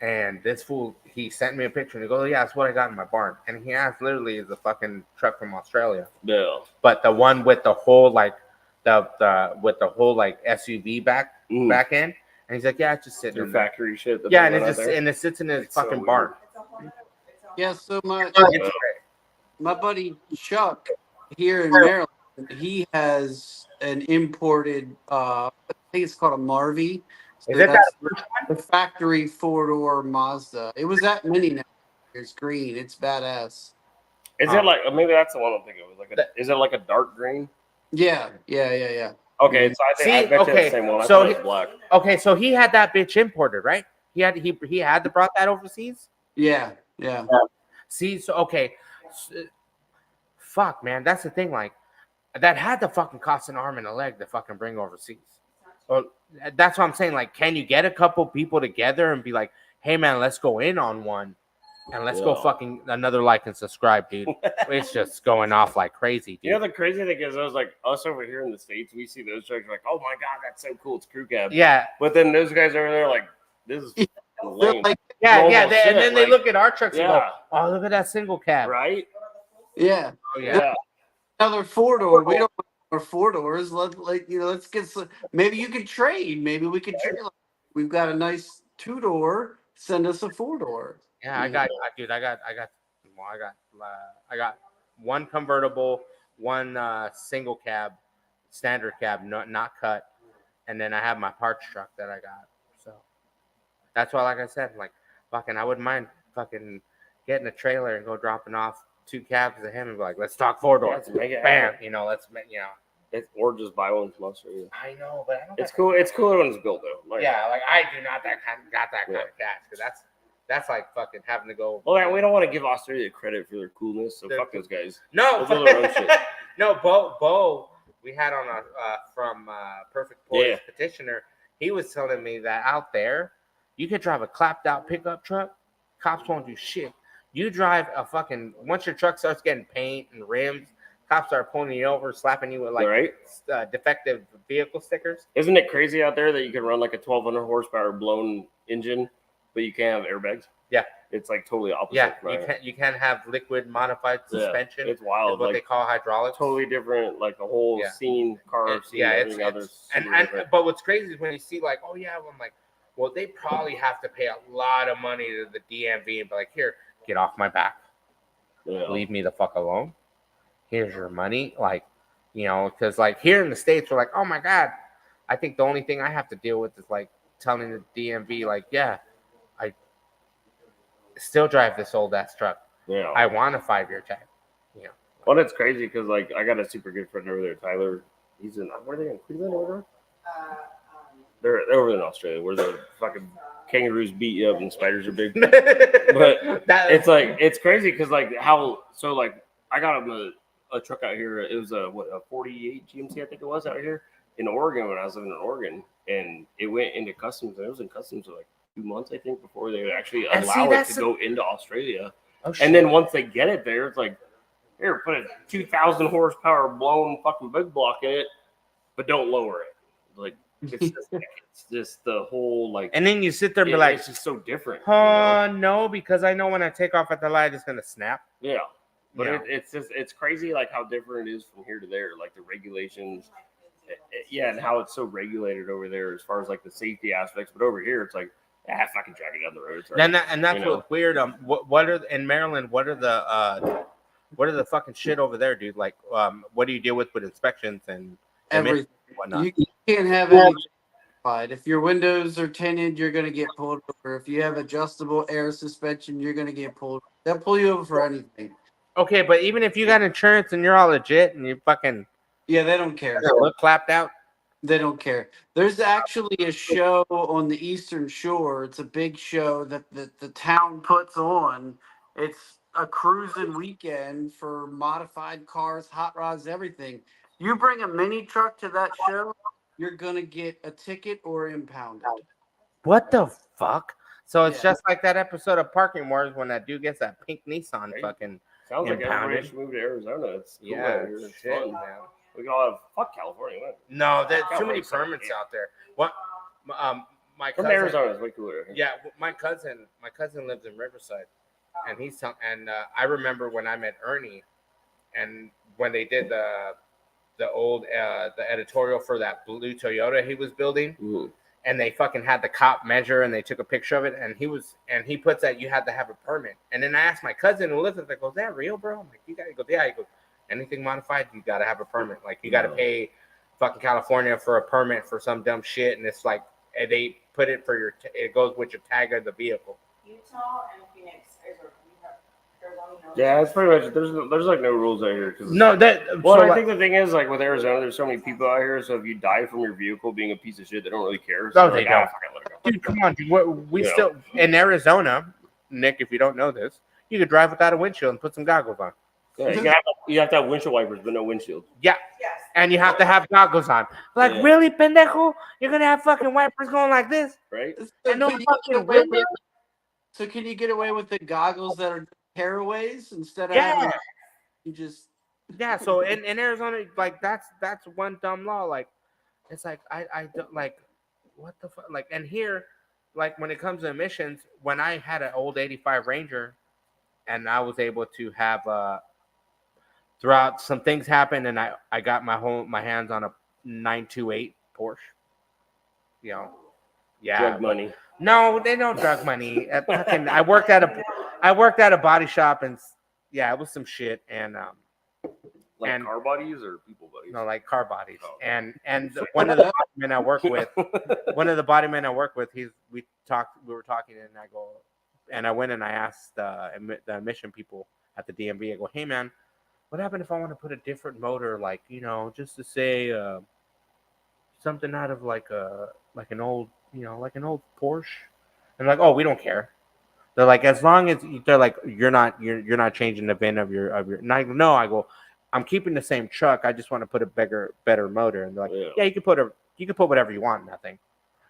And this fool, he sent me a picture and he goes, "Yeah, that's what I got in my barn." And he has literally is a fucking truck from Australia. Yeah. But the one with the whole like with the whole like SUV back end, and he's like, "Yeah, it's just sitting in factory shit." Yeah, and it sits in his fucking barn. Yeah, so my It's my buddy Chuck here in Maryland, he has an imported I think it's called a Marvy. So Is it that's that the factory 4-door Mazda. It was that mini now. It's green. It's badass. Is it like maybe that's the one I'm thinking of? Is it like a dark green? Yeah. Okay, so I bet you it's the same one. I So thought it was black. Okay, so he had that bitch imported, right? He had brought that overseas. Yeah. See, so okay, fuck, man, that's the thing. Like, that had to fucking cost an arm and a leg to fucking bring overseas. Well, that's what I'm saying. Like, can you get a couple people together and be like, "Hey, man, let's go in on one, and let's go fucking another like and subscribe, dude." It's just going off like crazy, dude. You know the crazy thing is, I was like us over here in the States, we see those trucks like, "Oh my god, that's so cool! It's crew cab." Yeah, but then those guys over there like, "This is lame." Like, and then they look at our trucks and go, Yeah. "Oh, look at that single cab." Right? yeah. Oh, yeah. Another 4-door. We don't want more 4-doors. Let's get some. Maybe you could trade. Maybe we could trade. We've got a nice 2-door. Send us a 4-door. Yeah, I got one convertible, one single cab, standard cab, not cut, and then I have my parts truck that I got. So that's why, like I said, like fucking, I wouldn't mind fucking getting a trailer and go dropping off 2 cabs to him and be like, "Let's talk 4-door." Let's make it Bam, happen. let's make, Or just buy one from Australia. I know, but I don't. It's cool. It's cooler when it's built though. Like, Yeah, like I do not got that kind of cash, because that's like fucking having to go. Well, man, we don't want to give Australia credit for their coolness, so fuck those guys. No, They'll do their own shit. no, Bo, we had on from Perfect Boys Petitioner. He was telling me that out there, you could drive a clapped out pickup truck. Cops won't do shit. You drive a fucking, once your truck starts getting paint and rims, cops are pulling you over, slapping you with like defective vehicle stickers. Isn't it crazy out there that you can run like a 1,200 horsepower blown engine, but you can't have airbags? Yeah, it's like totally opposite. Yeah, you can't have liquid modified suspension. It's wild. What they call hydraulics. Totally different, like the whole scene, car scene, everything else. But what's crazy is when you see like, oh yeah, I'm like, well, they probably have to pay a lot of money to the DMV and be like, here, get off my back. Leave me the fuck alone. Here's your money. Like, because like here in the States, we're like, oh my God. I think the only thing I have to deal with is like telling the DMV, like, yeah, still drive this old ass truck. Yeah. I want a 5-year tag. Well, it's crazy because like I got a super good friend over there, Tyler. He's in where are they in Queensland over there? They're over in Australia where the fucking kangaroos beat you up and spiders are big. But it's like it's crazy because like how so like I got him a truck out here. It was a 48 GMC I think it was out here in Oregon when I was living in Oregon, and it went into customs and it was in customs for like 2 months I think before they would actually And see, allow it that's to go into Australia. Oh, shit. And then once they get it there, it's like here, put a 2,000 horsepower blown fucking big block in it, but don't lower it. Like it's just the whole like. And then you sit there and be like, it's just so different. no, because I know when I take off at the light, it's gonna snap. Yeah, but Yeah. it's crazy like how different it is from here to there. Like the regulations, yeah, and how it's so regulated over there as far as like the safety aspects. But over here, it's like, fucking drag it down the road. And that's what's weird. What are in Maryland? What are the fucking shit over there, dude? Like, what do you deal with inspections and Everything. whatnot? You can't have any. If your windows are tinted, you're gonna get pulled over. If you have adjustable air suspension, you're gonna get pulled. They'll pull you over for anything. Okay, but even if you got insurance and you're all legit and you fucking Yeah, they don't care. look clapped out. They don't care. There's actually a show on the Eastern Shore. It's a big show that the town puts on. It's a cruising weekend for modified cars, hot rods, everything. You bring a mini truck to that show, you're gonna get a ticket or impounded. What the fuck? So it's Yeah. just like that episode of Parking Wars when that dude gets that pink Nissan Right. fucking. Sounds like impounded. everybody should move to Arizona. It's cool Yeah, out here. It's shit, fun. man. We can all have fuck California. What? No, there's Got too many one side, permits yeah. out there. What? My From cousin, Arizona is way cooler. Yeah, my cousin lives in Riverside, and I remember when I met Ernie, and when they did the old the editorial for that blue Toyota he was building, Mhm. and they fucking had the cop measure and they took a picture of it, and he puts that you had to have a permit. And then I asked my cousin who lives there, goes, "Is that real, bro?" I'm like, "You gotta go." Yeah, he goes, "Anything modified, you gotta have a permit. Like you gotta pay fucking California for a permit for some dumb shit, and it's like they put it for it goes with your tag of the vehicle." Utah and Phoenix, Arizona. Yeah, it's pretty much there's like no rules out here. 'Cause No, that well, so I like- think the thing is like with Arizona, there's so many people out here. So if you die from your vehicle being a piece of shit, they don't really care. No, So they they're like, don't. fuck it, let it go. dude, come on, dude. We You know. still in Arizona, Nick. If you don't know this, you could drive without a windshield and put some goggles on. Yeah, you have to have windshield wipers, but no windshield. Yeah, Yes. and you have to have goggles on. Like, Yeah. really, pendejo? You're gonna have fucking wipers going like this? Right? So And no can you fucking get away with- window? So can you get away with the goggles that are tearaways instead of Yeah. having you just Yeah. So in Arizona, like that's one dumb law. Like, it's like I don't like what the fuck. Like, and here, like when it comes to emissions, when I had an old '85 Ranger, and I was able to have throughout some things happened, and I got my hands on a 928 Porsche. You know, yeah. Drug money. No, they don't drug money. I worked at a body shop, and yeah, it was some shit, and Like and- car bodies or people bodies? like car bodies. Oh. And one of the bodymen I work with, we were talking, and I went and I asked the emission people at the DMV. I go, "Hey man, what happened if I want to put a different motor, like just to say something out of like an old Porsche?" And like, "Oh, we don't care." They're like, as long as they're like, you're not changing the VIN of your. And I go, no, I go, I'm keeping the same truck. I just want to put a better motor. And they're like, yeah, you can put whatever you want. Nothing.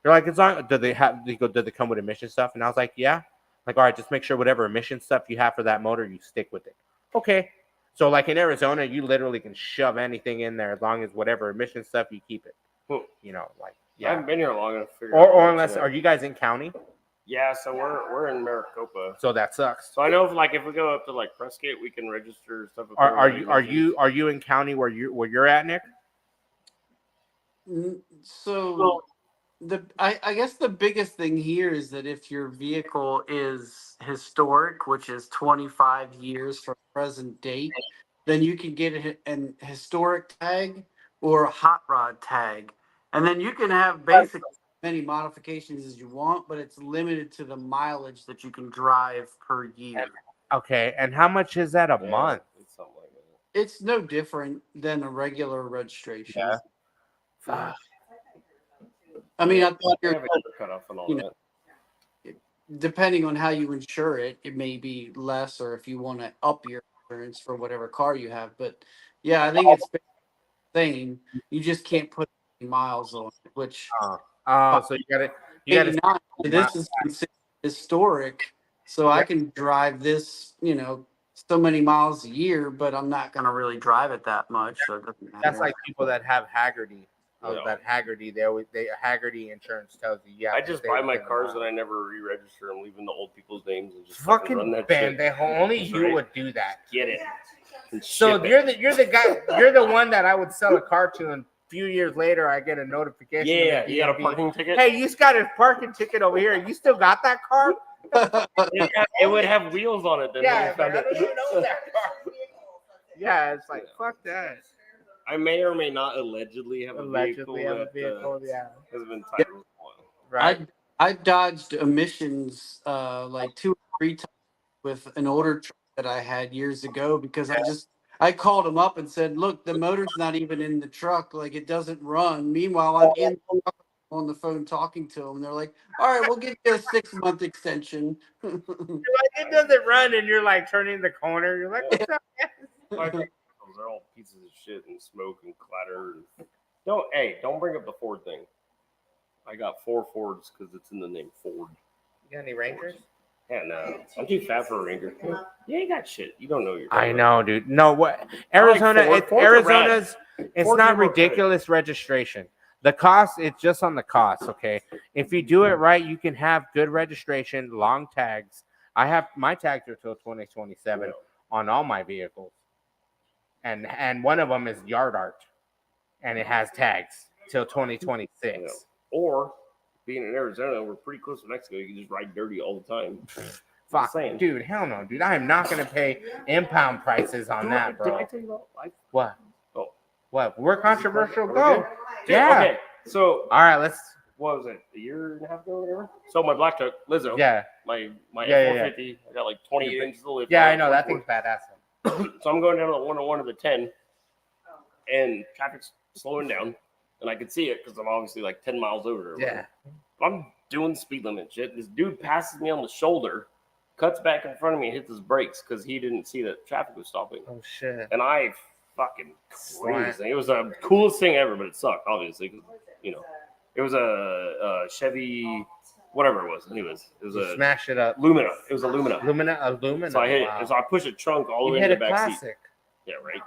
They're like, as long do they come with emission stuff? And I was like, yeah. Like, all right, just make sure whatever emission stuff you have for that motor, you stick with it. Okay. So like in Arizona, you literally can shove anything in there as long as whatever emission stuff you keep it. Hmm. Like I yeah. haven't been here long enough to figure out. Or unless, are you guys in county? Yeah, so we're in Maricopa. So that sucks. So I know if we go up to like Prescott, we can register stuff. Are you in county where you're at, Nick? So I guess the biggest thing here is that if your vehicle is historic, which is 25 years from present date, then you can get an historic tag or a hot rod tag, and then you can have basically many modifications as you want, but it's limited to the mileage that you can drive per year. Okay, and how much is that a Yeah, month? It's something like that. It's no different than a regular registration. Yeah. Yeah. I mean, I thought They you're have a year cutoff and all you know, that. depending on how you insure it, it may be less, or if you want to up your insurance for whatever car you have. But yeah, I think it's the same. You just can't put any miles on it, which So you got to 89. This is considered historic, so I Yeah. can drive this, so many miles a year, but I'm not going to really drive it that much, so it doesn't matter. That's like people that have Haggerty. Yeah. That Haggerty, Haggerty insurance tells you. Yeah, I just buy my cars and I never re-register. I'm leaving the old people's names and just run fucking that Ben. shit. Only you Right. would do that. Get it. And So ship it. you're the guy. You're the one that I would sell a car to, and a few years later I get a notification. Yeah, from the you got a DMV. parking ticket? Hey, you just got a parking ticket over here. You still got that car? It would have wheels on it then. Yeah, when but I I found don't it. even know that car. Yeah, it's like fuck that. I may or may not allegedly have a Allegedly have a vehicle vehicle. Yeah, that has been titled one. right. I dodged emissions like 2 or 3 times with an older truck that I had years ago because I called them up and said, "Look, the motor's not even in the truck. Like it doesn't run." Meanwhile, I'm in on the phone talking to them. They're like, "All right, we'll give you a 6-month extension." You're like, it doesn't run, and you're like turning the corner. You're like, what's up? My vehicles are all pieces of shit and smoke and clatter. Don't bring up the Ford thing. I got 4 Fords because it's in the name Ford. You got any Rangers? Yeah, no, I'm too fat for a Ranger. You ain't got shit. You don't know your. I know, dude. No, what Arizona? Ford. Fords are rad. Arizona's. It's Ford's not are more ridiculous registration. The cost, it's just on the cost. Okay, if you do it right, you can have good registration, long tags. I have my tags are till 2027 on all my vehicles, and one of them is Yard Art, and it has tags till 2026. Yeah. Or being in Arizona, we're pretty close to Mexico. You can just ride dirty all the time. Fuck, saying. dude, hell no, dude. I am not gonna pay impound prices on that, Did I bro. tell you about life? What? Oh. What? We're controversial. Are we Go. good? Yeah. Okay. So All right, let's. what was it? A year and a half ago or whatever? So my black truck, Lizzo. Yeah. My Yeah, F450. I got like 28 inches of lift. Yeah, I know that thing's badass. So I'm going down to the 101 to the 10, and traffic's slowing down, and I can see it because I'm obviously like 10 miles over. or Yeah. whatever. I'm doing speed limit shit. This dude passes me on the shoulder, cuts back in front of me, and hits his brakes because he didn't see that traffic was stopping. Oh shit. And I fucking crazy. It was the coolest thing ever, but it sucked, obviously. 'Cause, it was a Chevy, whatever it was. Anyways, it was a Smash it up. Lumina. It was a Lumina. Lumina. So I hit Wow. it. So I pushed a trunk all the You way hit in a the back seat. classic. Yeah, right.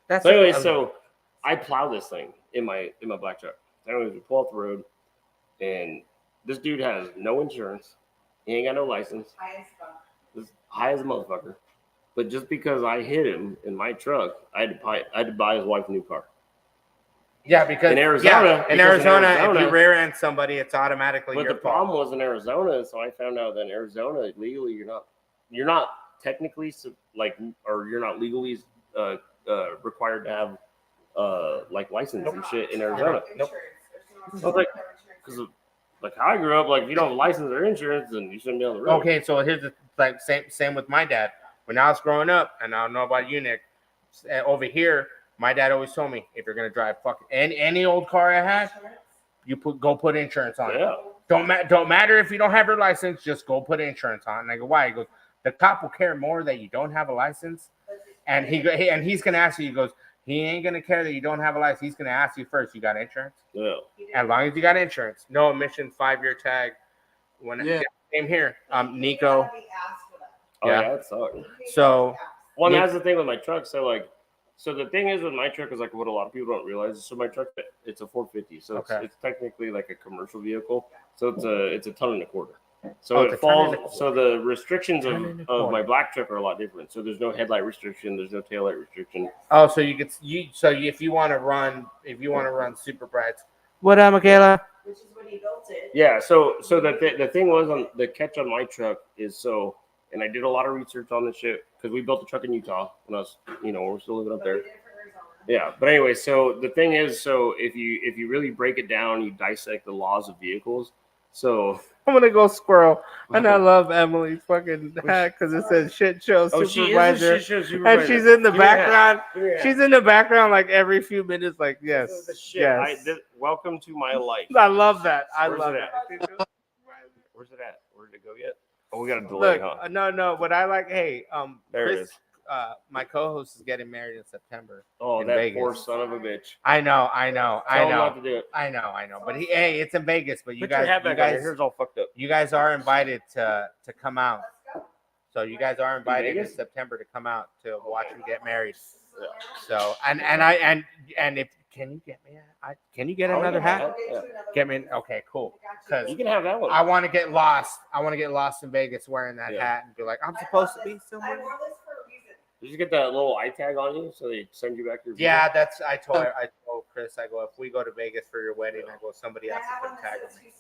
That's So anyway, so I plow this thing in my black truck. Anyways, we pull off the road, and this dude has no insurance. He ain't got no license. This high as a motherfucker. But just because I hit him in my truck, I had to buy his wife a new car. yeah, because in Arizona, in because in Arizona, if Arizona- you rear end somebody, it's automatically But your the fault. problem was in Arizona, so I found out that in Arizona, legally, you're not technically you're not legally required to have like license and shit in Arizona. Nope. I was like, because like how I grew up, like if you don't have a license or insurance, then you shouldn't be on the road. Okay, so here's the like same with my dad. When I was growing up, and I don't know about you, Nick, over here, my dad always told me if you're gonna drive fucking any old car I had, you go put insurance on it. Yeah. Don't matter if you don't have your license, just go put insurance on. And I go, why? He goes, the cop will care more that you don't have a license, and he's gonna ask you. He goes, he ain't gonna care that you don't have a license. He's gonna ask you first. You got insurance? Yeah. As long as you got insurance, no emission, 5-year tag. When it came here, Nico. Oh Yeah. yeah, it sucked. So Well, and Nick- that's the thing with my truck. So the thing is with my truck is like what a lot of people don't realize. So my truck, it's a 450, so Okay. it's technically like a commercial vehicle. So it's a ton and a quarter. So Oh, it's it a ton and a falls. quarter. So the restrictions Ton and a of quarter. my black truck are a lot different. So there's no headlight restriction. There's no taillight restriction. oh, so you get if you want to run super brights. What up, Michaela? Which is when he built it. Yeah. So the thing was on the catch on my truck is and I did a lot of research on this shit because we built a truck in Utah when I was when we're still living up there. Yeah, but anyway, so the thing is, so if you really break it down, you dissect the laws of vehicles. So I'm gonna go squirrel, and I love Emily's fucking hat because it says "shit show oh, she is a supervisor," shit show and supervisor. she's in the Give me your hat. background. Give me your hat. She's in the background like every few minutes, like yes, This is the shit. yes. Welcome to my life. I love that. I Where's love it that. Where's it at? Where did it go yet? Oh, we got a delay, Look, huh? no. What I like, hey, There it Chris, is. my co-host is getting married in September. Oh, in that Vegas. poor son of a bitch. I know. Tell him not to do it. I know. But hey, it's in Vegas. But you Put your hat guys, back on. Your hair's all fucked up. you guys are invited to come out. So you guys are invited in Vegas? September to come out to watch him get married. Yeah. So and if can you get me can you get Oh, another yeah. hat? Yeah. Get me okay, cool. Because You can have that one. I want to get lost. I want to get lost in Vegas wearing that Yeah. hat and be like, I'm supposed to be I somewhere. wore this for a reason. Did you get that little eye tag on you so they send you back your Yeah, that's I told Chris, I go, if we go to Vegas for your wedding, I go, somebody I has to have put one a tag that on says me.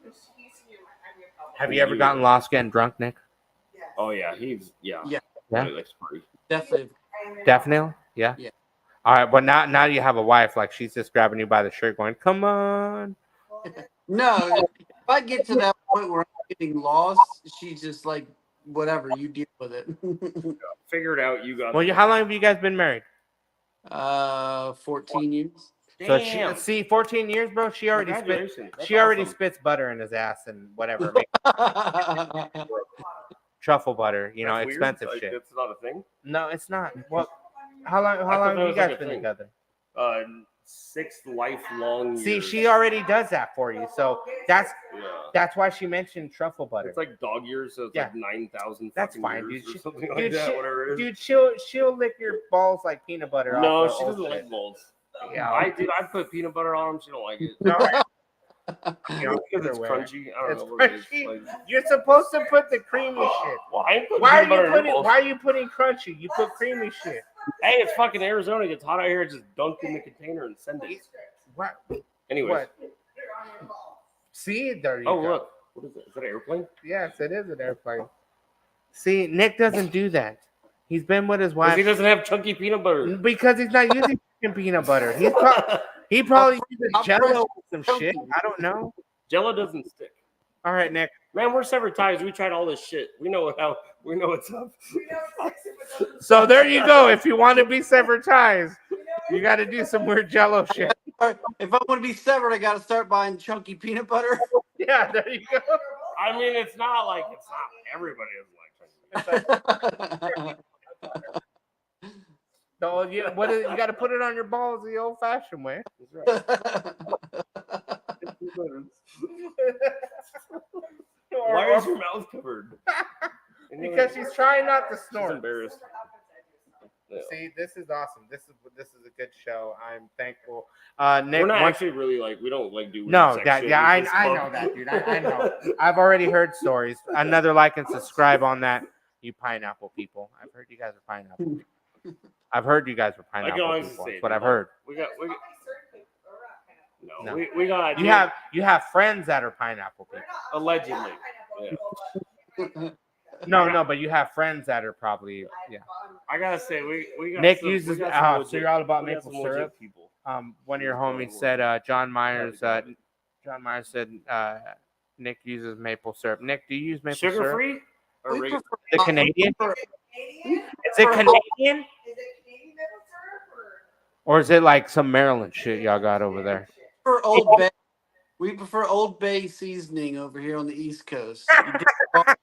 Houston, you're Have you ever gotten lost getting drunk, Nick? Yes. Oh yeah, he's Yeah. Yeah. Really likes to party. Definitely. Definitely? Yeah. Yeah. All right, but now you have a wife, like she's just grabbing you by the shirt going, come on. No, if I get to that point where I'm getting lost, she's just like, whatever, you deal with it. Figure it out. You got. Well, how long have you guys been married? 14 years. So Damn. see, 14 years, bro. She already Congratulations. That's she already awesome. spits butter in his ass and whatever, truffle butter, you know, That's weird. expensive Like, shit. That's not a thing. No, it's not. What? How long thought have that you was guys like a been thing. together? 6 lifelong. See, years. she already does that for you, so Yeah. that's why she mentioned truffle butter. It's like dog years, so it's Yeah. like 9,000. That's fucking fine, years dude. or something like Dude, that. Whatever it is. dude, she'll lick your balls like peanut butter. No, off her she old doesn't shit. like balls. Yeah, I put peanut butter on them. She don't like it. No, You know, because it's either way. crunchy. I don't It's know what it is. crunchy. Like, You're supposed to put the creamy shit. well, I ain't putting Why peanut butter are in you putting? balls. Why are you putting crunchy? You put creamy shit. Hey, it's fucking Arizona. It gets hot out here. Just dunk in the container and send it. What? Anyways. What? See, there you Oh, go. look. What is it? Is that an airplane? Yes, it is an airplane. See, Nick doesn't do that. He's been with his Because wife he doesn't have chunky peanut butter. because he's not using fucking peanut butter. He probably uses I'm Jello with some shit. I don't know. Jello doesn't stick. All right, Nick. Man, we're severed ties. We tried all this shit. We know what's up. So there you go. If you want to be severed ties, you got to do some weird Jello shit. All right, if I want to be severed, I got to start buying chunky peanut butter. Yeah, there you go. I mean, it's not everybody is like chunky. So you got to put it on your balls the old-fashioned way. That's right. Why is your mouth covered? Because she's trying not to She's snort. embarrassed. Yeah. See, this is awesome. This is a good show. I'm thankful. Nick, We're not once- actually really we don't do weird no, sex that shit. yeah, We just I fuck. know that, dude. I know. I've already heard stories. Another like and subscribe on that, you pineapple people. I've heard you guys are pineapple. I've heard you guys were I can pineapple always people. say That's it, what I've dude. heard. We got No. we got You have friends that are pineapple people. allegedly. Yeah. No, but you have friends that are probably yeah. I gotta say we got Nick some, uses we got some legit, so you're all about we got maple some legit syrup. people. One of your homies said John Myers said Nick uses maple syrup. Nick, do you use maple Sugar syrup? free or We regular? prefer- The Canadian? Canadian? Is it Canadian? Is it Canadian maple syrup or? Or is it like some Maryland shit y'all got over there? prefer Old Bay. We prefer Old Bay seasoning over here on the East Coast. You get-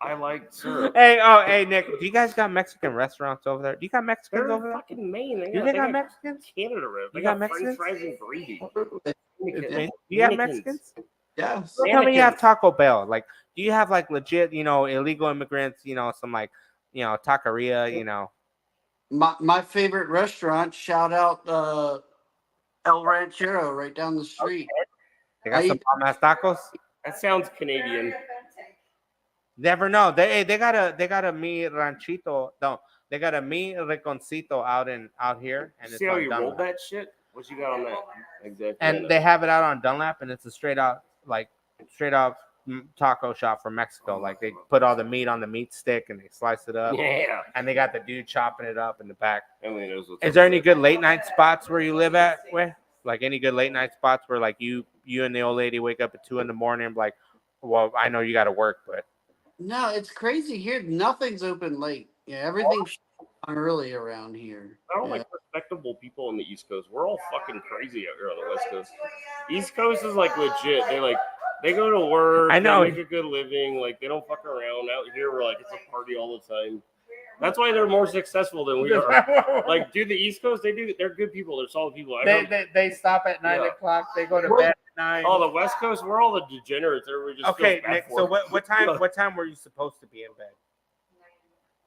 I like syrup. Hey, Nick, do you guys got Mexican restaurants over there? Do you got Mexicans They're over there? fucking Maine. They You got got Mexicans? Canada rib. They You got got French Mexicans? fries and gravy. Do you have Mexicans? Yes. Don't tell me you have Mannequins. Taco Bell. Like, do you have like legit, illegal immigrants, some like, taqueria, My favorite restaurant, shout out El Ranchero right down the street. They got I some eat- bomb ass tacos? That sounds Canadian. Never know. They got a mi ranchito. No, they got a mi reconcito out here, and it's See how on you rolled Dunlap. that shit? What you got on that? Exactly. And they have it out on Dunlap, and it's a straight out taco shop from Mexico. Like they put all the meat on the meat stick and they slice it up, Yeah. and they got the dude chopping it up in the back. Emily knows what's Is up there with any it. good late night spots where you live at? Where like any good late night spots where like you and the old lady wake up at 2 a.m. and be like, well, I know you got to work, but No, it's crazy here. Nothing's open late. Yeah, everything's shut down early around here. I don't Yeah. like respectable people on the East Coast. We're all fucking crazy out here on the West Coast. East Coast is like legit. They go to work. I know. They make a good living. Like they don't fuck around. Out here, we're like it's a party all the time. That's why they're more successful than we are. Like, dude, the East Coast, they're good people. They're solid people. they stop at 9 Yeah. o'clock. They go to Well, bed at 9. Oh, the West Coast, we're all the degenerates. Everybody just Okay, feels bad Nick. for So them. what time were you supposed to be in bed?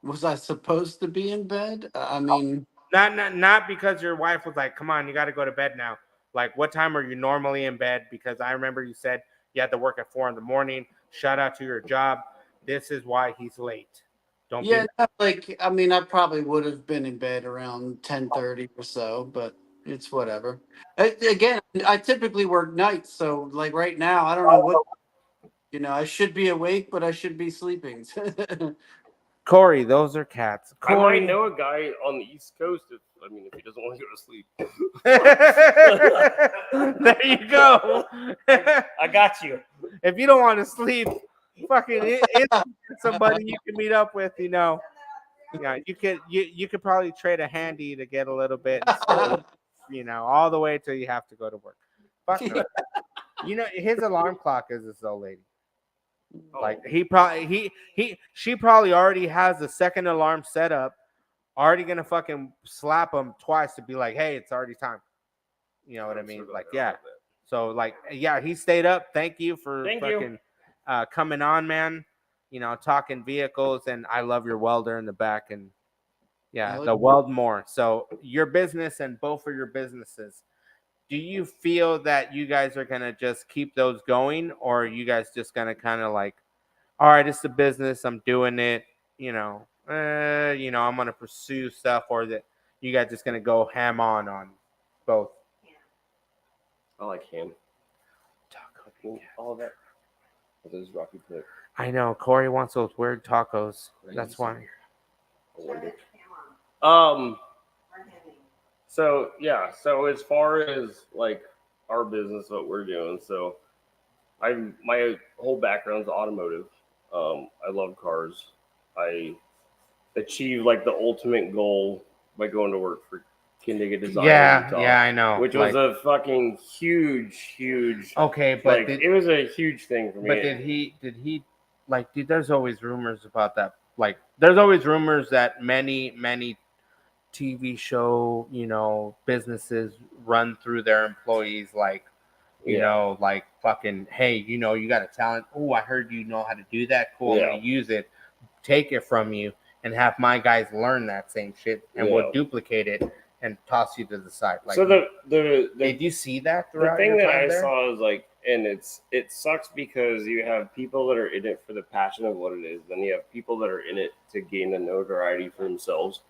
Was I supposed to be in bed? I mean, Not because your wife was like, "Come on, you got to go to bed now." Like, what time are you normally in bed? Because I remember you said you had to work at 4 a.m. Shout out to your job. This is why he's late. Don't yeah, be. no, like I mean, I probably would have been in bed around 10:30 or so, but it's whatever. Again, I typically work nights, so like right now, I don't know what I should be awake, but I should be sleeping. Corey, those are cats. I might Corey, know a guy on the East Coast if he doesn't want to go to sleep. there you go. I got you. If you don't want to sleep, fucking it's somebody you can meet up with. Yeah, you could probably trade a handy to get a little bit. All the way till you have to go to work. Fuck no. His alarm clock is this old lady. Like she probably already has the second alarm set up, already gonna fucking slap him twice to be like, hey, it's already time. You know what I mean? Like, yeah. So like, yeah, he stayed up. Thank you for fucking coming on, man. Talking vehicles, and I love your welder in the back, and yeah, the weld more. So your business and both of your businesses. Do you feel that you guys are going to just keep those going, or are you guys just going to kind of like, all right, it's a business, I'm doing it, I'm going to pursue stuff, or that you guys just going to go ham on both? I like ham. All of that. Those Rocky Pit. I know. Corey wants those weird tacos. That's why. So yeah, so as far as like our business, what we're doing, so my whole background's automotive. I love cars. I achieved like the ultimate goal by going to work for Kindig Design. Yeah, I know. Which was a fucking huge. Okay, but it was a huge thing for me. But did he like? Dude, there's always rumors about that. Like, there's always rumors that many TV show, businesses run through their employees like, like fucking, hey, you got a talent. Oh, I heard you know how to do that. Cool. I'm going to use it, take it from you, and have my guys learn that same shit, and we'll duplicate it and toss you to the side. Like, so did you see that throughout the thing your that time I there? saw is like, and it sucks because you have people that are in it for the passion of what it is. Then you have people that are in it to gain the notoriety for themselves.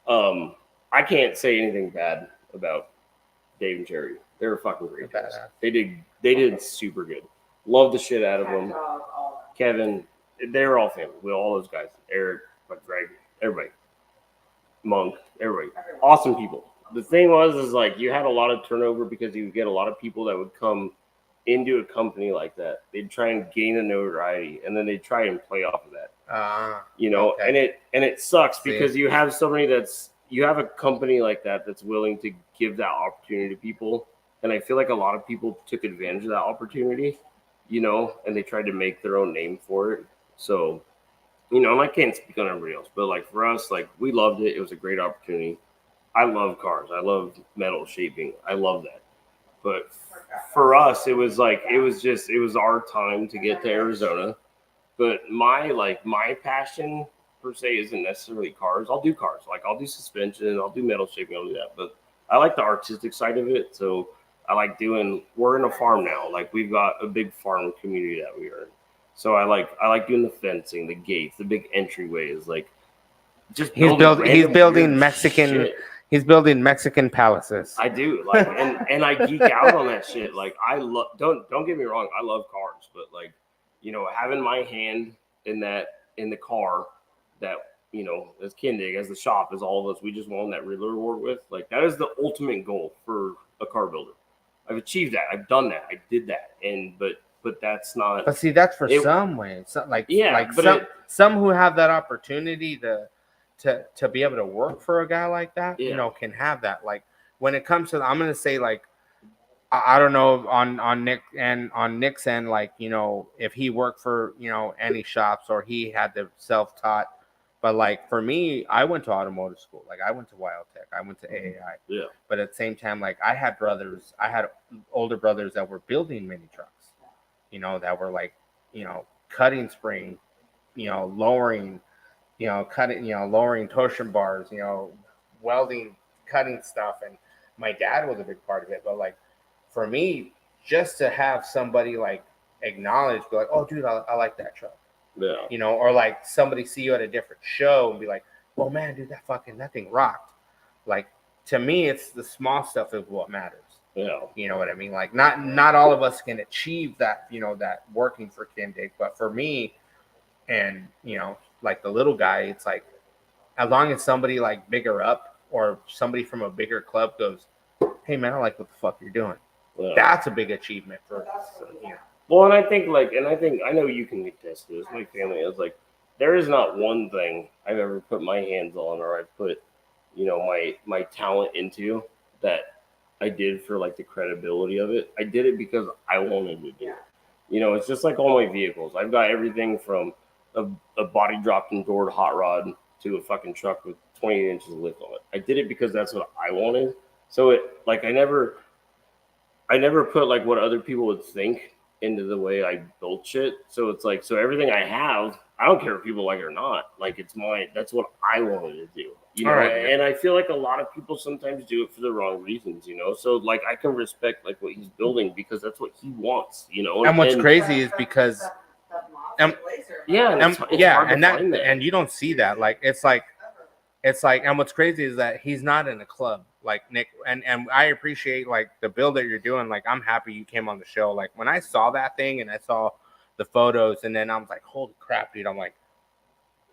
I can't say anything bad about Dave and Jerry. They were fucking great guys. They did super good. Love the shit out of them. Kevin, they were all family. We all those guys. Eric, Greg, everybody. Monk, everybody. Awesome people. The thing is like you had a lot of turnover because you would get a lot of people that would come into a company like that. They'd try and gain a notoriety, and then they'd try and play off of that. Okay. And it sucks because you have somebody you have a company like that's willing to give that opportunity to people, and I feel like a lot of people took advantage of that opportunity, and they tried to make their own name for it. So, and I can't speak on everybody else, but like for us, like we loved it. It was a great opportunity. I love cars. I love metal shaping. I love that. But for us, it was our time to get to Arizona. But my passion per se isn't necessarily cars. I'll do cars. Like I'll do suspension, I'll do metal shaping, I'll do that. But I like the artistic side of it. So I like we're in a farm now. Like we've got a big farm community that we are in. So I like doing the fencing, the gates, the big entryways, like just he's building Mexican Mexican palaces. I do like, and I geek out on that shit. Like I love. Don't get me wrong. I love cars, but like you know, having my hand in the car that, you know, as Kindig, as the shop, as all of us, we just won that Riddler Award with, like, that is the ultimate goal for a car builder. I've achieved that. I've done that. I did that. But that's not. But see, that's for It- some ways. So, like but some who have that opportunity to be able to work for a guy like that, Yeah. you know, can have that. Like when it comes to, I'm gonna say, like, I don't know on Nick's end, like, you know, if he worked for, you know, any shops or he had the self-taught. But like for me, I went to automotive school. Like I went to Wildtech, I went to AAI. Yeah. But at the same time, like I had older brothers that were building mini trucks, you know, that were like, you know, cutting spring, you know, lowering, you know, lowering torsion bars, you know, welding, cutting stuff. And my dad was a big part of it. But like for me, just to have somebody like acknowledge, be like, oh, dude, I like that truck. Yeah. You know, or like somebody see you at a different show and be like, oh man, dude, that thing rocked. Like to me, it's the small stuff is what matters. Yeah. You know what I mean? Like not all of us can achieve that, you know, that working for Kindig, but for me and, you know, like the little guy, it's like as long as somebody like bigger up or somebody from a bigger club goes, hey man, I like what the fuck you're doing. Yeah. That's a big achievement for you know. Well, and I think I know you can attest to this. My family is like, there is not one thing I've ever put my hands on or I've put, you know, my talent into that I did for like the credibility of it. I did it because I wanted to do it. You know, it's just like all my vehicles. I've got everything from a body dropped and doored hot rod to a fucking truck with 28 inches of lift on it. I did it because that's what I wanted. So it like I never put like what other people would think into the way I built shit. So it's like, so everything I have, I don't care if people like it or not. Like that's what I wanted to do, you know? All right. And I feel like a lot of people sometimes do it for the wrong reasons, you know? So like, I can respect like what he's building because that's what he wants, you know? And what's crazy is because yeah, and it's hard to find that. and you don't see that. Like it's like and what's crazy is that he's not in a club like Nick, and I appreciate like the build that you're doing. Like I'm happy you came on the show. Like when I saw that thing and I saw the photos, and then I was like, holy crap, dude. I'm like,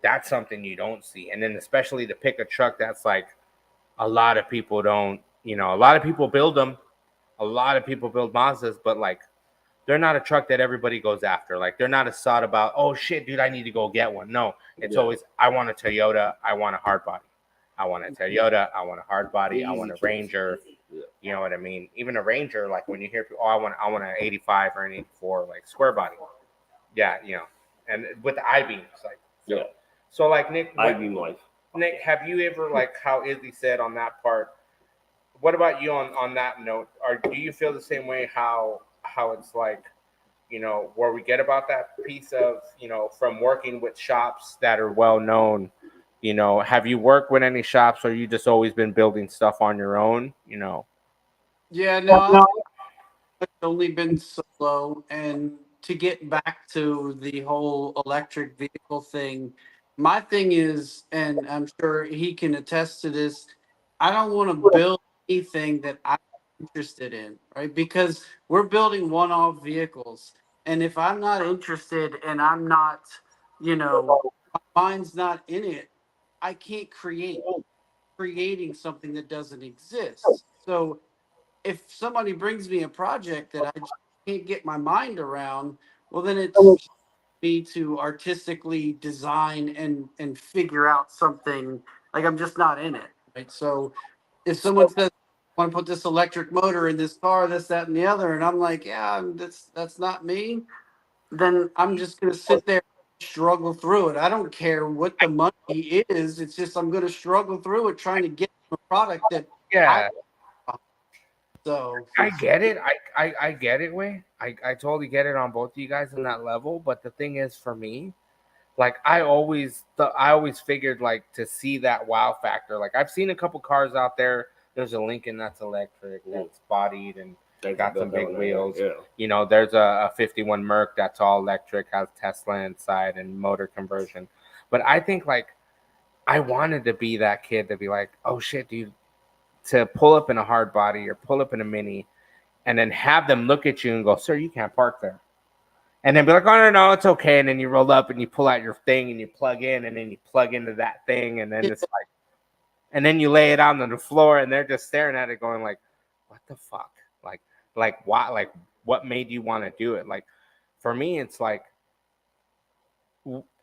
that's something you don't see. And then especially to pick a truck that's like a lot of people don't, you know, a lot of people build them, a lot of people build Mazdas, but like they're not a truck that everybody goes after. Like they're not a thought about, oh shit, dude, I need to go get one. No, it's always, I want a Toyota, I want a hard body. I want a Toyota, I want a hard body, I want a Ranger. You know what I mean? Even a Ranger, like when you hear people, oh, I want an 85 or an 84, like square body. Yeah, you know, and with the I-beams, like Yeah. So like Nick, I-beam life. Nick, have you ever, like how Izzy said on that part? What about you on that note? Or do you feel the same way? How it's like, you know, where we get about that piece of, you know, from working with shops that are well known. You know, have you worked with any shops, or you just always been building stuff on your own? You know. Yeah, no, I've only been solo. And to get back to the whole electric vehicle thing, my thing is, and I'm sure he can attest to this, I don't want to build anything that I'm interested in, right? Because we're building one-off vehicles. And if I'm not interested and I'm not, you know, my mind's not in it, I can't creating something that doesn't exist. So if somebody brings me a project that I just can't get my mind around, well, then it's me to artistically design and figure out something. Like I'm just not in it, right? So if someone says, "I want to put this electric motor in this car, this, that, and the other," and I'm like, "Yeah, that's not me," then I'm just gonna sit there and struggle through it. I don't care what the money is. It's just I'm gonna struggle through it trying to get a product that Yeah. so I get it. I get it, Way. I totally get it on both of you guys on that level. But the thing is, for me, like I always figured like to see that wow factor. Like I've seen a couple cars out there. There's a Lincoln that's electric, that's bodied and got some big wheels. Yeah. You know, there's a 51 Merc that's all electric, has Tesla inside and motor conversion. But I think like I wanted to be that kid to be like, oh shit, dude, to pull up in a hard body or pull up in a Mini and then have them look at you and go, sir, you can't park there. and then be like, oh no, it's okay. And then you roll up and you pull out your thing and you plug in, and then you plug into that thing, and then it's like, and then you lay it out on the floor, and they're just staring at it, going like, what the fuck? Like why? Like what made you want to do it? Like for me, it's like,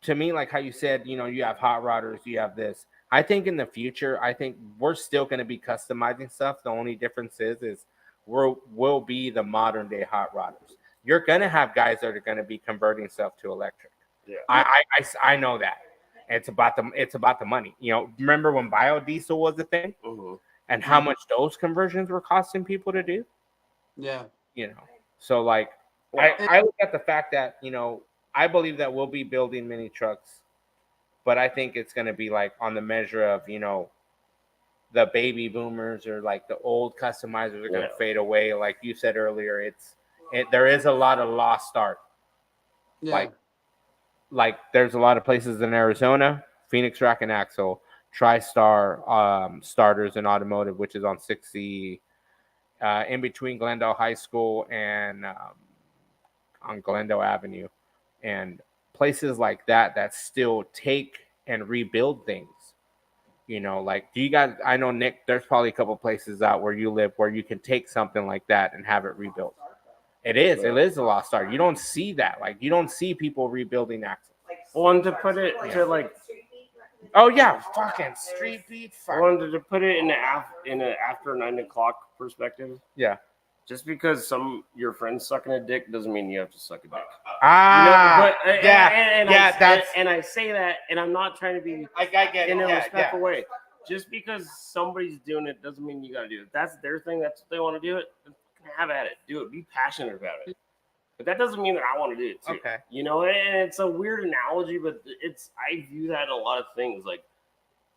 to me, like how you said, you know, you have hot rodders, you have this. I think in the future, I think we're still going to be customizing stuff. The only difference is we'll be the modern day hot rodders. You're going to have guys that are going to be converting stuff to electric. Yeah. I know that. It's about the money. You know, remember when biodiesel was a thing and how much those conversions were costing people to do? Yeah. You know, so like I look at the fact that, you know, I believe that we'll be building mini trucks, but I think it's going to be like on the measure of, you know, the baby boomers or like the old customizers are going to fade away. Like you said earlier, there is a lot of lost art. Yeah. Like there's a lot of places in Arizona, Phoenix Rack and Axle, TriStar Starters in Automotive, which is on 60, in between Glendale High School and on Glendale Avenue, and places like that still take and rebuild things. You know, like, do you guys? I know, Nick, there's probably a couple places out where you live where you can take something like that and have it rebuilt. It is a lost art. You don't see that. Like, you don't see people rebuilding axles. Wanted to put it to like, Oh yeah, fucking street beat. I wanted to put it in an after 9 o'clock perspective. Yeah. Just because your friends sucking a dick doesn't mean you have to suck a dick. And I say that, and I'm not trying to be I get it. in a Yeah, respectful way. Just because somebody's doing it doesn't mean you got to do it. That's their thing. That's what they want to do it. Have at it. Do it. Be passionate about it. But that doesn't mean that I want to do it too. Okay. You know, and it's a weird analogy, but I view that in a lot of things. Like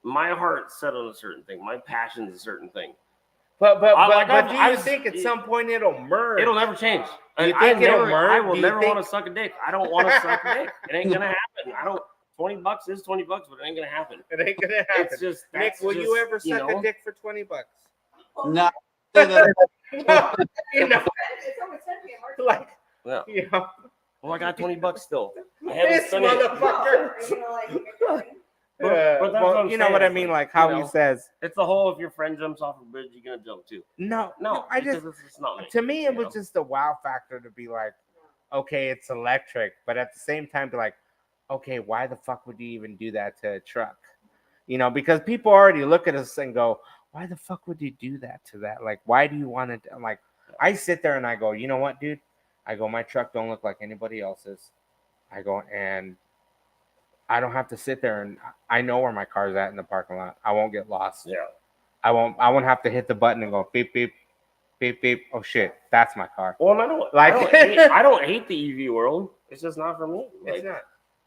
my heart's set on a certain thing. My passion's a certain thing. But do you I think at some point it'll merge? It'll never change. Do you think it'll merge? I will never want to suck a dick. I don't want to suck a dick. It ain't gonna happen. I don't. $20 is $20, but it ain't gonna happen. It ain't gonna happen. It's just Nick, will you ever suck a dick for $20? No. You know, It's almost sent me a hard like, Yeah. you know, Well, I got $20 still. I haven't this spent it. motherfucker. You know, like, But that's what I'm you know what I saying. mean? Like You how know, he says, It's the whole if your friend jumps off a bridge, you're gonna jump too. no, I because just it's not me. to me, it you was know? just a wow factor to be like, okay, it's electric, but at the same time, be like, okay, why the fuck would you even do that to a truck? You know, because people already look at us and go, why the fuck would you do that to that? Like, why do you want to? I'm like, I sit there and I go, you know what, dude? I go, my truck don't look like anybody else's. I go, and I don't have to sit there, and I know where my car's at in the parking lot. I won't get lost. Yeah. I won't have to hit the button and go beep beep beep beep. Oh shit, that's my car. Well, I don't Like- I don't hate the EV world. It's just not for me. It's Like, not.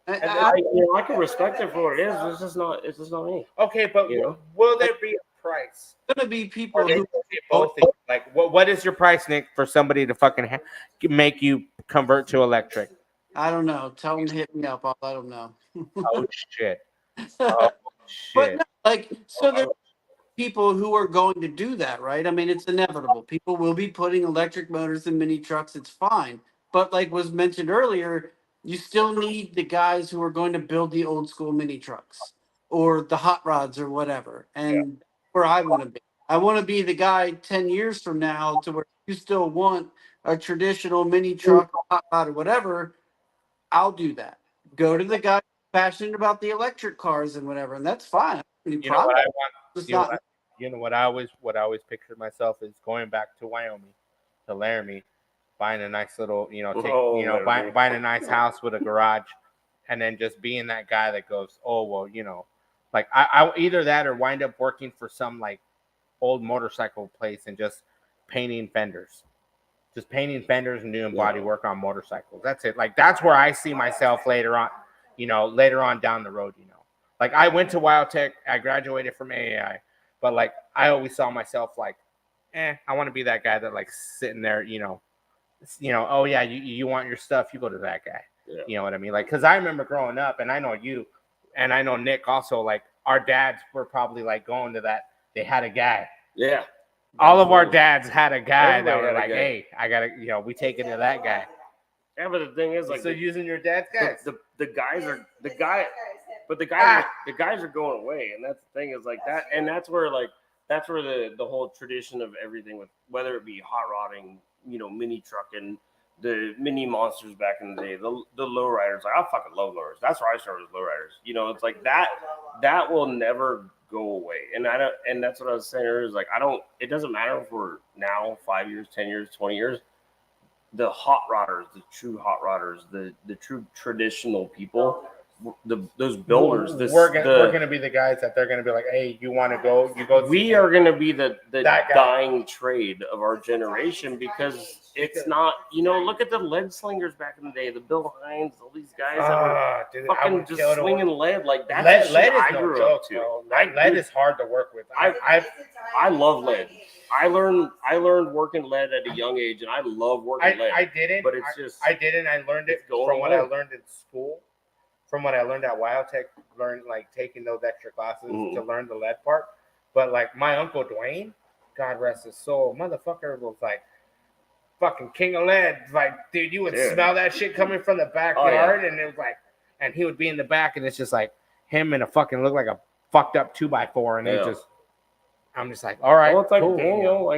I can respect it for what it is. It's just not me. Okay, but You know? will there be a price? Gonna be people Or who is it both things? Like, what is your price, Nick, for somebody to fucking make you convert to electric? I don't know. Tell them to hit me up. I'll let them know. Oh shit! Oh But shit! no, like, so there are people who are going to do that, right? I mean, it's inevitable. People will be putting electric motors in mini trucks. It's fine. But like was mentioned earlier, you still need the guys who are going to build the old school mini trucks or the hot rods or whatever. And where I want to be. I want to be the guy 10 years from now to where you still want a traditional mini truck, hot rod, or whatever. I'll do that. Go to the guy passionate about the electric cars and whatever, and that's fine. You know what I want? It's You know, not, you know what I always pictured myself is going back to Wyoming, to Laramie, buying a nice little, Laramie. buying a nice house with a garage, and then just being that guy that goes, oh well, you know, like I either that or wind up working for some like old motorcycle place and just painting fenders. Just painting fenders and doing body work on motorcycles. That's it. Like that's where I see myself later on down the road, Like I went to WyoTech, I graduated from AAI, but like I always saw myself like, I want to be that guy that like sitting there, oh yeah, you want your stuff, you go to that guy. Yeah. You know what I mean? Like, because I remember growing up, and I know you, and I know Nick also, like our dads were probably like going to that. They had a guy. Yeah. All of our dads had a guy that Everybody were had a like, guy. hey, I gotta, we take it to that guy. Yeah, but the thing is, like, so using your dad's guys. the guys are the His guy, guys have- but the Ah. guys are going away, and that's the thing is like that, and that's where the whole tradition of everything with whether it be hot rodding, mini trucking, the mini monsters back in the day, the lowriders. Like I fucking love lowriders. That's where I started with lowriders. It's like that will never go away, and and that's what I was saying earlier. Is like it doesn't matter if we're now 5 years, 10 years, 20 years. The hot rodders, the true hot rodders, the true traditional people, those builders. We're gonna be the guys that they're gonna be like, hey, you want to go? You go. We are going to be the That guy. dying trade of our generation because it's not. Look at the lead slingers back in the day, the Bill Hines, all these guys that were Dude, I fucking would just kill to swinging lead like that. lead is I no grew joke, up to. bro. I Lead is hard to work with. I love lead. I learned working lead at a young age, and I love working lead. I didn't, but it's just I didn't. I learned it it's going from what I away. learned in school, from what I learned at WildTech. Learned like taking those extra classes to learn the lead part. But like my uncle Dwayne, God rest his soul, motherfucker was like fucking king of lead. Like, dude, you would smell that shit coming from the backyard, and it was like, and he would be in the back, and it's just like him and a fucking look like a fucked up 2x4, and it just. I'm just like, all right. Well, it's like cool. Daniel,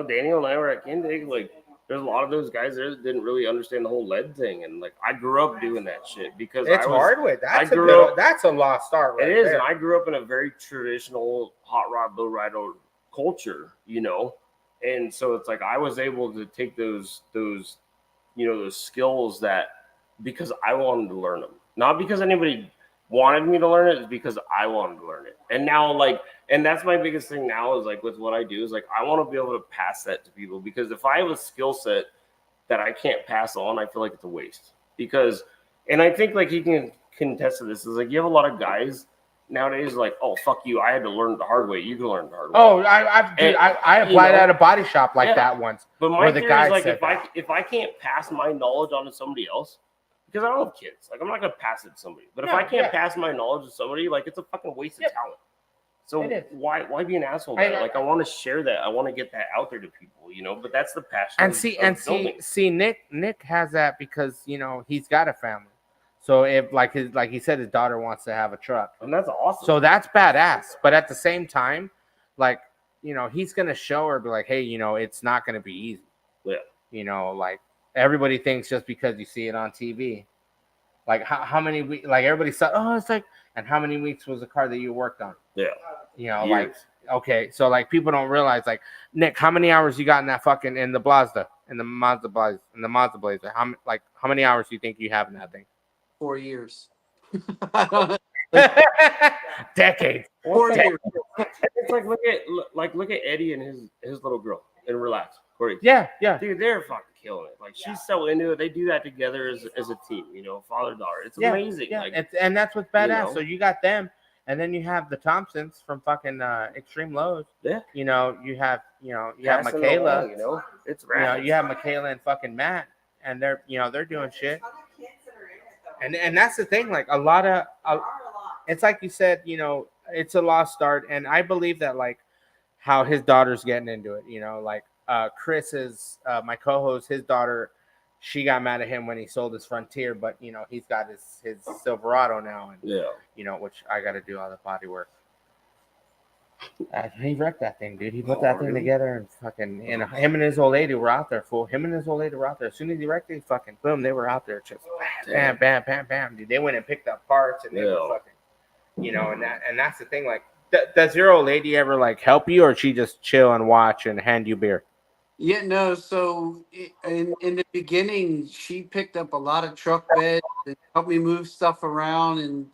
Daniel and I were at Kindig. Like, there's a lot of those guys there that didn't really understand the whole lead thing, and like I grew up doing that shit because It's hardwood. That's a lost art. Right It is, there. and I grew up in a very traditional hot rod low rider culture, and so it's like I was able to take those skills that because I wanted to learn them, not because anybody wanted me to learn it, it's because I wanted to learn it, and now and that's my biggest thing now is like with what I do is like I want to be able to pass that to people because if I have a skill set that I can't pass on, I feel like it's a waste because, and I think like he can contest to this is like you have a lot of guys nowadays like, oh fuck you, I had to learn it the hard way. You can learn it the hard way. Oh, I applied at a body shop like that once. But my where the theory guy is like said if I can't pass my knowledge on to somebody else, because I don't have kids, like I'm not gonna pass it to somebody. But if I can't pass my knowledge to somebody, like it's a fucking waste of talent. So why be an asshole about it? Like I want to share that. I want to get that out there to people, But that's the passion. And see, Nick has that because he's got a family. So if like he said, his daughter wants to have a truck, and that's awesome. So that's badass. But at the same time, like he's gonna show her, be like, hey, it's not gonna be easy. Yeah. Like everybody thinks just because you see it on TV, like how many weeks? Like everybody said, oh, it's like, and how many weeks was the car that you worked on? Yeah. Like okay, so like people don't realize, like Nick, how many hours you got in that fucking in the Mazda Blazer? How many hours do you think you have in that thing? 4 years. Decades. 4 years. It's like look at Eddie and his little girl and Relax, Corey. Yeah. Dude, they're fucking killing it. Like she's so into it. They do that together as a team. Father daughter. It's amazing. Yeah, like, and that's what's badass. So you got them. And then you have the Thompsons from fucking Extreme Lows. Yeah. You have Michaela. Along, it's rad. You have Michaela and fucking Matt, and they're doing shit. And that's the thing. Like a lot of, it's like you said, it's a lost start, and I believe that like how his daughter's getting into it. Like Chris is my co-host. His daughter, she got mad at him when he sold his Frontier, but he's got his Silverado now, and which I got to do all the body work. He wrecked that thing, dude. He put that thing together and fucking, and him and his old lady were out there. Him and his old lady were out there. As soon as he wrecked it, fucking boom, they were out there just bam, bam, bam, bam, dude. They went and picked up parts, and they were fucking, and that's the thing. Like, does your old lady ever like help you, or she just chill and watch and hand you beer? Yeah, no. So in the beginning, she picked up a lot of truck beds and helped me move stuff around, and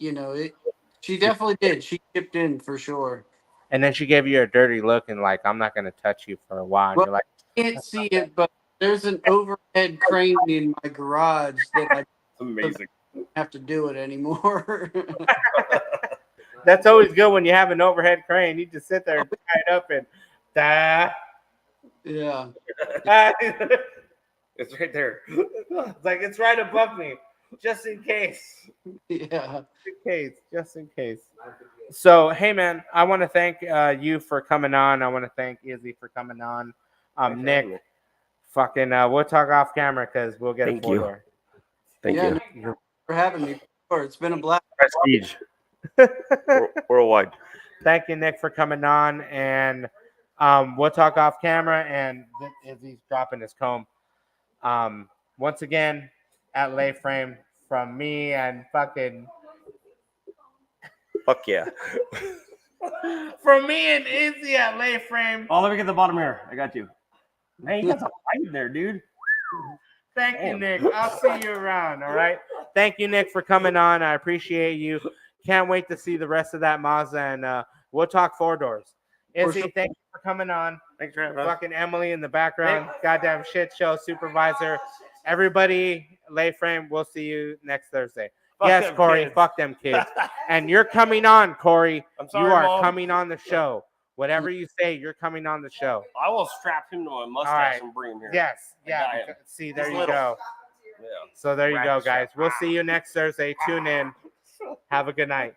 she definitely did. She chipped in for sure. And then she gave you a dirty look and like, I'm not gonna touch you for a while. And Well, you're like, I can't see it, but there's an overhead crane in my garage that I amazing. don't have to do it anymore. that's always good when you have an overhead crane. You just sit there and tie it up and Yeah. It's right there. It's like it's right above me, just in case. Yeah. Just in case. So, hey, man, I want to thank you for coming on. I want to thank Izzy for coming on. Nick, fucking, we'll talk off camera because we'll get Thank a you. four-door. Thank Yeah, you. no, for having me. Sure, it's been a blast. Prestige. Worldwide. Thank you, Nick, for coming on, and we'll talk off camera. And as he's dropping his comb, once again at Layframe from me and fucking Fuck yeah. from me and Izzy at Layframe. Oh, let me get the bottom here. I got you. Man, you got some height there, dude. Thank you, Damn. Nick. I'll see you around. All right. Thank you, Nick, for coming on. I appreciate you. Can't wait to see the rest of that Mazda, and we'll talk four doors. Izzy, sure. thank you for coming on. Thanks for having us. Fucking Emily in the background, goddamn shit show supervisor. Everybody, Layframe, we'll see you next Thursday. Fuck yes, them Corey, kids. fuck them kids. And you're coming on, Corey. I'm sorry, You are Mom. coming on the show. Whatever you say, you're coming on the show. I will strap him to my mustache right. and bring him here. Yes, I yeah. got him. because- See, there He's you little. go. Yeah. So there you go, Rack guys. strap. We'll see you next Thursday. Tune in. Have a good night.